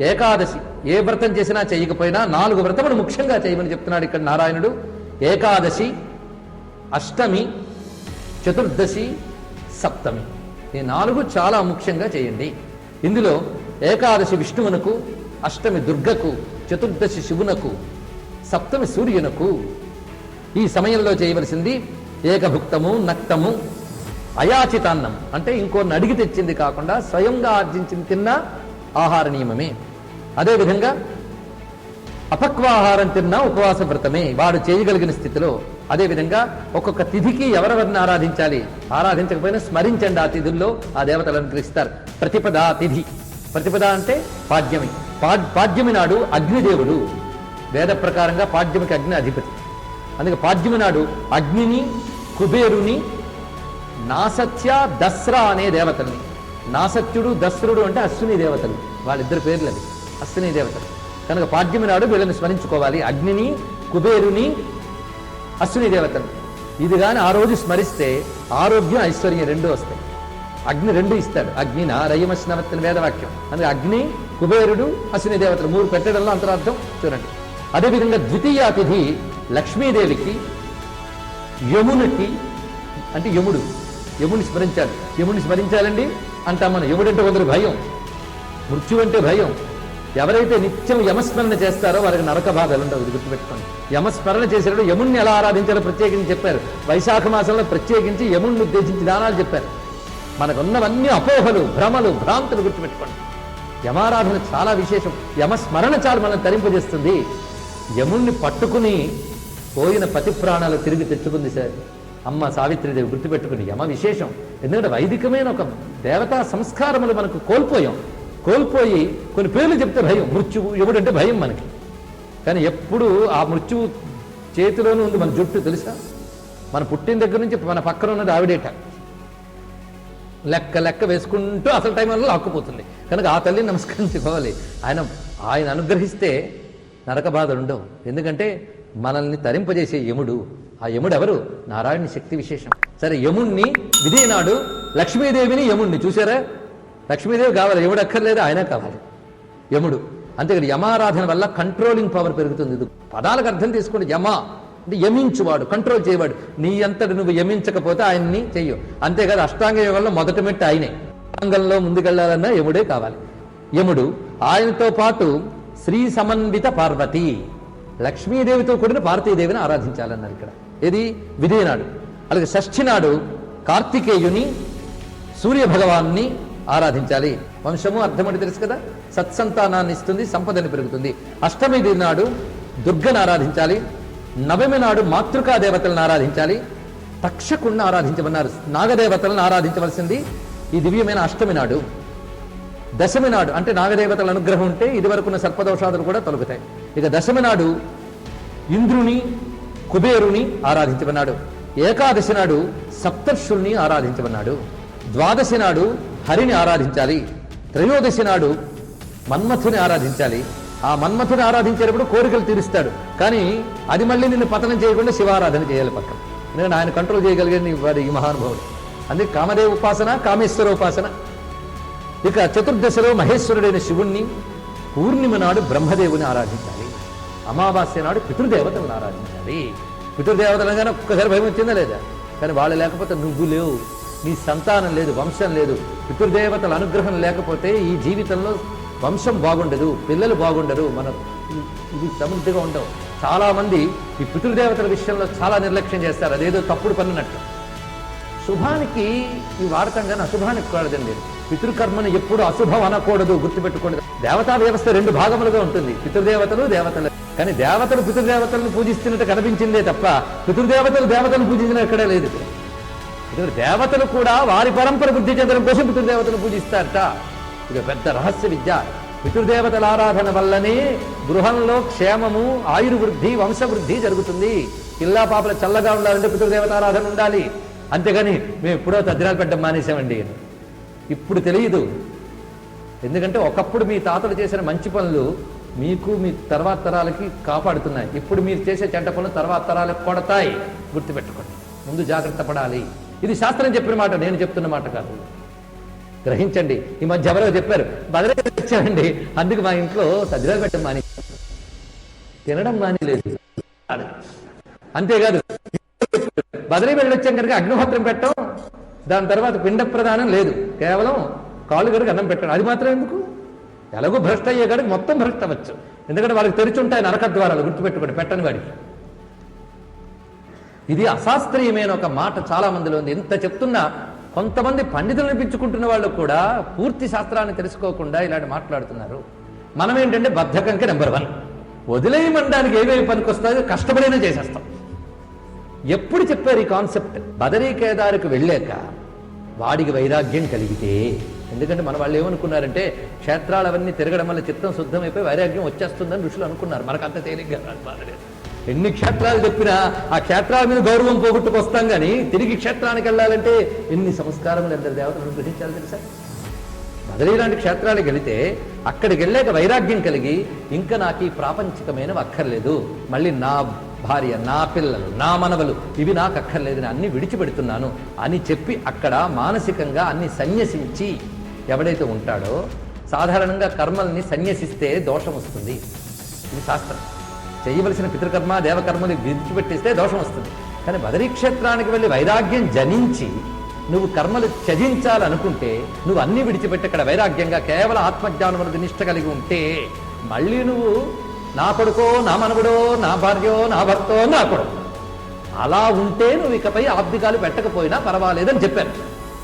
[SPEAKER 2] ఏకాదశి ఏ వ్రతం చేసినా చేయకపోయినా 4 వ్రతములు ముఖ్యంగా చేయమని చెప్తున్నాడు ఇక్కడ నారాయణుడు. ఏకాదశి, అష్టమి, చతుర్దశి, సప్తమి ఈ 4 చాలా ముఖ్యంగా చేయండి. ఇందులో ఏకాదశి విష్ణువునకు, అష్టమి దుర్గకు, చతుర్దశి శివునకు, సప్తమి సూర్యునకు. ఈ సమయంలో చేయవలసింది ఏకభుక్తము, నక్తము, అయాచితాన్నం అంటే ఇంకోరిని అడిగి తెచ్చింది కాకుండా స్వయంగా ఆర్జించింది తిన్న ఆహార నియమమే. అదేవిధంగా అపక్వాహారం తిన్నా ఉపవాస వ్రతమే వాడు చేయగలిగిన స్థితిలో. అదేవిధంగా ఒక్కొక్క తిథికి ఎవరెవరిని ఆరాధించాలి, ఆరాధించకపోయినా స్మరించండి. ఆ తిథుల్లో ఆ దేవతలను అనుగ్రహిస్తారు. ప్రతిపదా తిథి, ప్రతిపద అంటే పాడ్యమి. పాడ్యమి నాడు అగ్నిదేవుడు, వేద ప్రకారంగా పాడ్యమికి అగ్ని అధిపతి. అందుకే పాడ్యమి నాడు అగ్నిని, కుబేరుని, నాసత్య, దస్రా అనే దేవతల్ని, నాసత్యుడు, దస్రుడు అంటే అశ్విని దేవతలు, వాళ్ళిద్దరు పేర్లు అవి అశ్విని దేవతలు. కనుక పాడ్యమి నాడు వీళ్ళని స్మరించుకోవాలి, అగ్నిని, కుబేరుని, అశ్విని దేవతలు. ఇది కానీ ఆ రోజు స్మరిస్తే ఆరోగ్యం, ఐశ్వర్యం 2 వస్తాయి. అగ్ని 2 ఇస్తాడు. అగ్ని నారయమశ్నవత్తిన వేదవాక్యం. అందుకే అగ్ని, కుబేరుడు, అశ్విని దేవతలు 3 పెట్టడంలో అంతరార్థం చూడండి. అదేవిధంగా ద్వితీయ తిథి లక్ష్మీదేవికి, యమునికి అంటే యముడిని స్మరించాలి. యముడిని స్మరించాలండి అంటాం మనం. యముడంటే కొందరు భయం, మృత్యు అంటే భయం. ఎవరైతే నిత్యం యమస్మరణ చేస్తారో వారికి నరక బాధలు ఉండవు, ఇది గుర్తుపెట్టుకోండి. యమస్మరణ చేసేటప్పుడు యముణ్ణి ఎలా ఆరాధించాలో ప్రత్యేకించి చెప్పారు. వైశాఖ మాసంలో ప్రత్యేకించి యముణ్ణి ఉద్దేశించి దానాలు చెప్పారు. మనకున్నవన్నీ అపోహలు, భ్రమలు, భ్రాంతులు గుర్తుపెట్టుకోండి. యమారాధన చాలా విశేషం. యమస్మరణ చాలు మనం తరింపజేస్తుంది. యముణ్ణి పట్టుకుని పోయిన పతి ప్రాణాలు తిరిగి తెచ్చుకుంది సార్ అమ్మ సావిత్రిదేవి, గుర్తుపెట్టుకుని. యమ విశేషం. ఎందుకంటే వైదికమైన ఒక దేవతా సంస్కారములు మనకు కోల్పోయి కొన్ని పేర్లు చెప్తే భయం. మృత్యువు, యముడంటే భయం మనకి. కానీ ఎప్పుడు ఆ మృత్యువు చేతిలోనే ఉంది మన జుట్టు, తెలుసా? మన పుట్టిన దగ్గర నుంచి మన పక్కన ఉన్నది ఆవిడేట. లెక్క వేసుకుంటూ అసలు టైంలో లాక్కుపోతుంది. కనుక ఆ తల్లిని నమస్కరించుకోవాలి. ఆయన అనుగ్రహిస్తే నరక బాధలు ఉండవు. ఎందుకంటే మనల్ని తరింపజేసే యముడు. ఆ యముడు ఎవరు? నారాయణ శక్తి విశేషం. సరే, యముణ్ణి విధినాడు, లక్ష్మీదేవిని, యముణ్ణి చూసారా? లక్ష్మీదేవి కావాలి, యముడు అక్కర్లేదు, ఆయన కావాలి, యముడు. అంతేకాదు యమారాధన వల్ల కంట్రోలింగ్ పవర్ పెరుగుతుంది. ఇది పదాలకు అర్థం తీసుకోండి. యమ అంటే యమించువాడు, కంట్రోల్ చేయవాడు. నీ అంతటి నువ్వు యమించకపోతే ఆయన్ని చెయ్యు. అంతేకాదు అష్టాంగ యోగంలో మొదటి మెట్టు ఆయనే. రంగంలో ముందుకెళ్లాలన్నా యముడే కావాలి. యముడు, ఆయనతో పాటు శ్రీ సమన్విత పార్వతి, లక్ష్మీదేవితో కూడిన పార్వతీదేవిని ఆరాధించాలన్నారు ఇక్కడ. ఏది విధి నాడు. అలాగే షష్ఠి నాడు కార్తికేయుని, సూర్య భగవాన్ని ఆరాధించాలి. వంశము అర్థమని తెలుసు కదా, సత్సంతానాన్ని ఇస్తుంది, సంపదని పెరుగుతుంది. అష్టమి నాడు దుర్గను ఆరాధించాలి. నవమి నాడు మాతృకా దేవతలను ఆరాధించాలి. తక్షకుణ్ణి ఆరాధించమన్నారు. నాగదేవతలను ఆరాధించవలసింది ఈ దివ్యమైన అష్టమి నాడు. దశమి నాడు అంటే నాగదేవతల అనుగ్రహం ఉంటే ఇదివరకున్న సర్పదోషాదులు కూడా తొలగుతాయి. ఇక దశమి నాడు ఇంద్రుని, కుబేరుని ఆరాధించమన్నాడు. ఏకాదశి నాడు సప్తర్షుల్ని ఆరాధించమన్నాడు. ద్వాదశి నాడు హరిని ఆరాధించాలి. త్రయోదశి నాడు మన్మథుని ఆరాధించాలి. ఆ మన్మథుని ఆరాధించేటప్పుడు కోరికలు తీరుస్తాడు, కానీ అది మళ్ళీ నిన్ను పతనం చేయకుండా శివారాధన చేయాలి పక్కన. ఎందుకంటే ఆయన కంట్రోల్ చేయగలిగే వాడు ఈ మహానుభావుడు. అందుకే కామదేవ ఉపాసన, కామేశ్వర ఉపాసన. ఇక చతుర్దశలో మహేశ్వరుడైన శివుణ్ణి, పూర్ణిమ నాడు బ్రహ్మదేవుని ఆరాధించాలి. అమావాస్య నాడు పితృదేవతలను ఆరాధించాలి. పితృదేవతలుగానే ఒక్కసారి భయం వచ్చిందా లేదా? కానీ వాళ్ళు లేకపోతే నువ్వు లేవు, నీ సంతానం లేదు, వంశం లేదు. పితృదేవతల అనుగ్రహం లేకపోతే ఈ జీవితంలో వంశం బాగుండదు, పిల్లలు బాగుండరు, మన ఇది సమృద్ధిగా ఉండవు. చాలామంది ఈ పితృదేవతల విషయంలో చాలా నిర్లక్ష్యం చేస్తారు, అదేదో తప్పుడు పన్నట్టు. శుభానికి ఈ వాడతాం కానీ అశుభానికి కూడదండి. పితృకర్మను ఎప్పుడు అశుభం అనకూడదు, గుర్తుపెట్టుకోండి. దేవతా వ్యవస్థ రెండు భాగములుగా ఉంటుంది, పితృదేవతలు, దేవతలు. కానీ దేవతలు పితృదేవతలను పూజిస్తున్నట్టు కనిపించిందే తప్ప పితృదేవతలు దేవతలను పూజించిన ఎక్కడే లేదు. దేవతలు కూడా వారి పరంపర వృద్ధి చెందడం కోసం పితృదేవతలు పూజిస్తారట. ఇక పెద్ద రహస్య విద్య. పితృదేవతల ఆరాధన వల్లనే గృహంలో క్షేమము, ఆయుర్వృద్ధి, వంశవృద్ధి జరుగుతుంది. పిల్లా పాపల చల్లగా ఉండాలంటే పితృదేవత ఆరాధన ఉండాలి. అంతేగాని మేము ఎప్పుడో తద్దినాలు పెట్టడం మానేసామండి ఇప్పుడు తెలియదు. ఎందుకంటే ఒకప్పుడు మీ తాతలు చేసిన మంచి పనులు మీకు, మీ తర్వాత తరాలకి కాపాడుతున్నాయి. ఇప్పుడు మీరు చేసే చెడ్డ పనులు తర్వాత తరాలకు కొడతాయి, గుర్తుపెట్టుకోండి. ముందు జాగ్రత్త పడాలి. ఇది శాస్త్రం చెప్పిన మాట, నేను చెప్తున్న మాట కాదు, గ్రహించండి. ఈ మధ్య ఎవరో చెప్పారు బదిలీ వచ్చానండి, అందుకు మా ఇంట్లో తద్దినాలు పెట్టడం మాని, తినడం మానేలేదు. అంతేకాదు బదిలీ వెళ్ళొచ్చాం కనుక అగ్నిహోత్రం పెట్టడం, దాని తర్వాత పిండ ప్రదానం లేదు, కేవలం కాళ్ళు గడికి అన్నం పెట్టడం. అది మాత్రం ఎందుకు? ఎలాగో భ్రష్ట అయ్యే కాడికి మొత్తం భ్రష్ట అవ్వచ్చు. ఎందుకంటే వాళ్ళకి తెరిచి ఉంటాయి నరక ద్వారాలు, గుర్తుపెట్టుకోండి, పెట్టని వాడికి. ఇది అశాస్త్రీయమైన ఒక మాట చాలా మందిలో ఉంది. ఎంత చెప్తున్నా కొంతమంది పండితులను పిచ్చుకుంటున్న వాళ్ళు కూడా పూర్తి శాస్త్రాన్ని తెలుసుకోకుండా ఇలాంటి మాట్లాడుతున్నారు. మనం ఏంటంటే బద్ధకంకి నెంబర్ 1. వదిలేయమనడానికి ఏవేవి పనికొస్తాయో కష్టపడైనా చేసేస్తాం. ఎప్పుడు చెప్పారు ఈ కాన్సెప్ట్? బదరీ కేదారుకు వెళ్ళాక వాడికి వైరాగ్యం కలిగితే. ఎందుకంటే మన వాళ్ళు ఏమనుకున్నారంటే క్షేత్రాలు అవన్నీ తిరగడం వల్ల చిత్తం శుద్ధమైపోయి వైరాగ్యం వచ్చేస్తుందని ఋషులు అనుకున్నారు. మనకు అంత తేలిగ్గా బాధలేదు. ఎన్ని క్షేత్రాలు చెప్పినా ఆ క్షేత్రాల మీద గౌరవం పోగొట్టుకొస్తాం, కానీ తిరిగి క్షేత్రానికి వెళ్ళాలంటే ఎన్ని సంస్కారములు, ఎందరు దేవతలను గ్రహించాలి తెలుసా? బదరీ లాంటి క్షేత్రాలకు వెళితే అక్కడికి వెళ్ళాక వైరాగ్యం కలిగి ఇంకా నాకు ఈ ప్రాపంచికమైనవి అక్కర్లేదు, మళ్ళీ నా భార్య, నా పిల్లలు, నా మనవలు ఇవి నాకు అక్కర్లేదు, నేను అన్ని విడిచిపెడుతున్నాను అని చెప్పి అక్కడ మానసికంగా అన్ని సన్యసించి ఎవడైతే ఉంటాడో, సాధారణంగా కర్మల్ని సన్యసిస్తే దోషం వస్తుంది. ఇది శాస్త్రం. చేయవలసిన పితృకర్మ, దేవకర్మలు విడిచిపెట్టేస్తే దోషం వస్తుంది. కానీ బదరీ క్షేత్రానికి వెళ్ళి వైరాగ్యం జనించి నువ్వు కర్మలు త్యజించాలనుకుంటే నువ్వు అన్ని విడిచిపెట్టి అక్కడ వైరాగ్యంగా కేవలం ఆత్మజ్ఞానములకు నిష్ట కలిగి ఉంటే మళ్ళీ నువ్వు నా కొడుకో, నా మనవడో, నా భార్యో, నా భర్తో, నా కొడుకు అలా ఉంటే నువ్వు ఇకపై ఆబ్దికాలు పెట్టకపోయినా పర్వాలేదని చెప్పారు.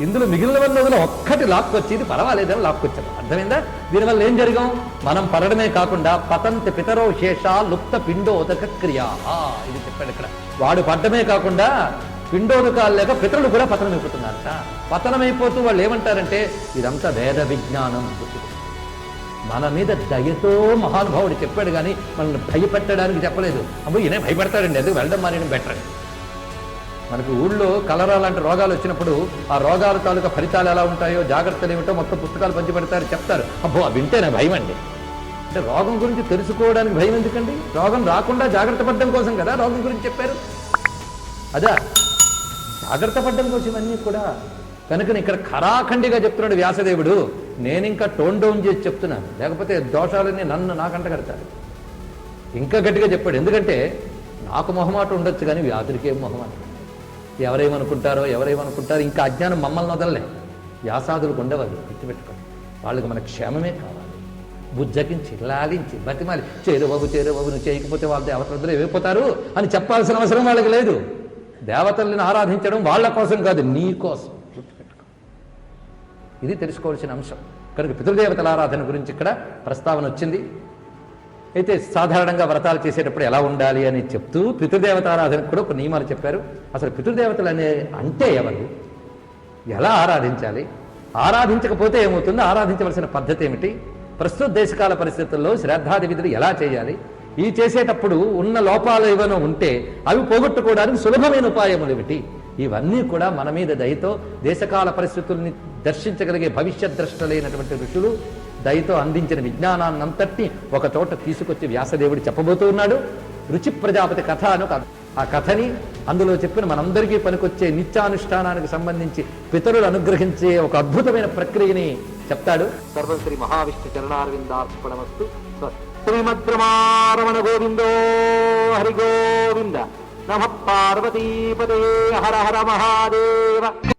[SPEAKER 2] ఇందులో మిగిలిన వల్ల ఒక్కటి లాక్కొచ్చి ఇది పర్వాలేదని లాక్కొచ్చారు. అర్థమైందా? దీనివల్ల ఏం జరిగాం? మనం పడడమే కాకుండా పతంతి పితరో శేష లుప్త పిండోదక క్రియా, ఇది చెప్పాడు ఇక్కడ. వాడు పడ్డమే కాకుండా పిండోదకాలు లేక పితరులు కూడా పతనమైపోతున్నారట. పతనమైపోతూ వాళ్ళు ఏమంటారంటే ఇదంతా వేద విజ్ఞానం. మన మీద దయతో మహానుభావుడు చెప్పాడు, కానీ మనల్ని భయపెట్టడానికి చెప్పలేదు. అబ్బో ఈయన భయపెడతాడండి, అది వెళ్ళడం మానేయడం బెటర్. మనకు ఊళ్ళో కలరా లాంటి రోగాలు వచ్చినప్పుడు ఆ రోగాల తాలూకా ఫలితాలు ఎలా ఉంటాయో, జాగ్రత్తలు ఏమిటో మొత్తం పుస్తకాలు పంచిపెడతారు, చెప్తారు. అబ్బో అవి వింటేనే భయం అండి. అంటే రోగం గురించి తెలుసుకోవడానికి భయం ఎందుకండి? రోగం రాకుండా జాగ్రత్త పడడం కోసం కదా రోగం గురించి చెప్పారు. అదా జాగ్రత్త పడడం కోసం అన్నీ కూడా. కనుక ఇక్కడ ఖరాఖండిగా చెప్తున్నాడు వ్యాసదేవుడు. నేను ఇంకా టోన్ డౌన్ చేసి చెప్తున్నాను, లేకపోతే దోషాలన్నీ నాకంట కడతారు. ఇంకా గట్టిగా చెప్పాడు. ఎందుకంటే నాకు మొహమాట ఉండొచ్చు, కానీ వ్యాధుడికి ఏం మొహమాట. ఎవరేమనుకుంటారో ఇంకా అజ్ఞానం మమ్మల్ని వదలలే. వ్యాసాదులకు ఉండవాలి, గుర్తుపెట్టుకోండి. వాళ్ళకి మన క్షేమమే కావాలి. బుజ్జగించి లాలించి బతిమాలి చేరుబాబు నువ్వు చేయకపోతే వాళ్ళ దేవతలు ఏమైపోతారు అని చెప్పాల్సిన అవసరం వాళ్ళకి లేదు. దేవతల్ని ఆరాధించడం వాళ్ళ కోసం కాదు, నీ కోసం. గుర్తుపెట్టుకో, ఇది తెలుసుకోవాల్సిన అంశం. కనుక పితృదేవతల ఆరాధన గురించి ఇక్కడ ప్రస్తావన వచ్చింది. అయితే సాధారణంగా వ్రతాలు చేసేటప్పుడు ఎలా ఉండాలి అని చెప్తూ పితృదేవత ఆరాధనకు కూడా ఒక నియమాలు చెప్పారు. అసలు పితృదేవతలు అంటే ఎవరు, ఎలా ఆరాధించాలి, ఆరాధించకపోతే ఏమవుతుంది, ఆరాధించవలసిన పద్ధతి ఏమిటి, ప్రస్తుత దేశకాల పరిస్థితుల్లో శ్రాద్ధాది విధులు ఎలా చేయాలి, ఈ చేసేటప్పుడు ఉన్న లోపాలు ఏమైనా ఉంటే అవి పోగొట్టుకోవడానికి సులభమైన ఉపాయములు ఏమిటి, ఇవన్నీ కూడా మన మీద దయతో దేశకాల పరిస్థితుల్ని దర్శించగలిగే భవిష్యత్ ద్రష్టలైనటువంటి ఋషులు దయతో అందించిన విజ్ఞానాన్నంతటినీ ఒక చోట తీసుకొచ్చి వ్యాసదేవుడు చెప్పబోతూ ఉన్నాడు. రుచి ప్రజాపతి కథ అని ఆ కథని అందులో చెప్పిన మనందరికీ పనికొచ్చే నిత్యానుష్ఠానానికి సంబంధించి పితరులు అనుగ్రహించే ఒక అద్భుతమైన ప్రక్రియని చెప్తాడు.
[SPEAKER 1] సర్వం శ్రీ మహావిష్ణు చరణారవిందార్పణమస్తు. శ్రీమద్రమారమణ గోవిందో హరి గోవింద. నమః పార్వతీపదే. హర హర మహాదేవ.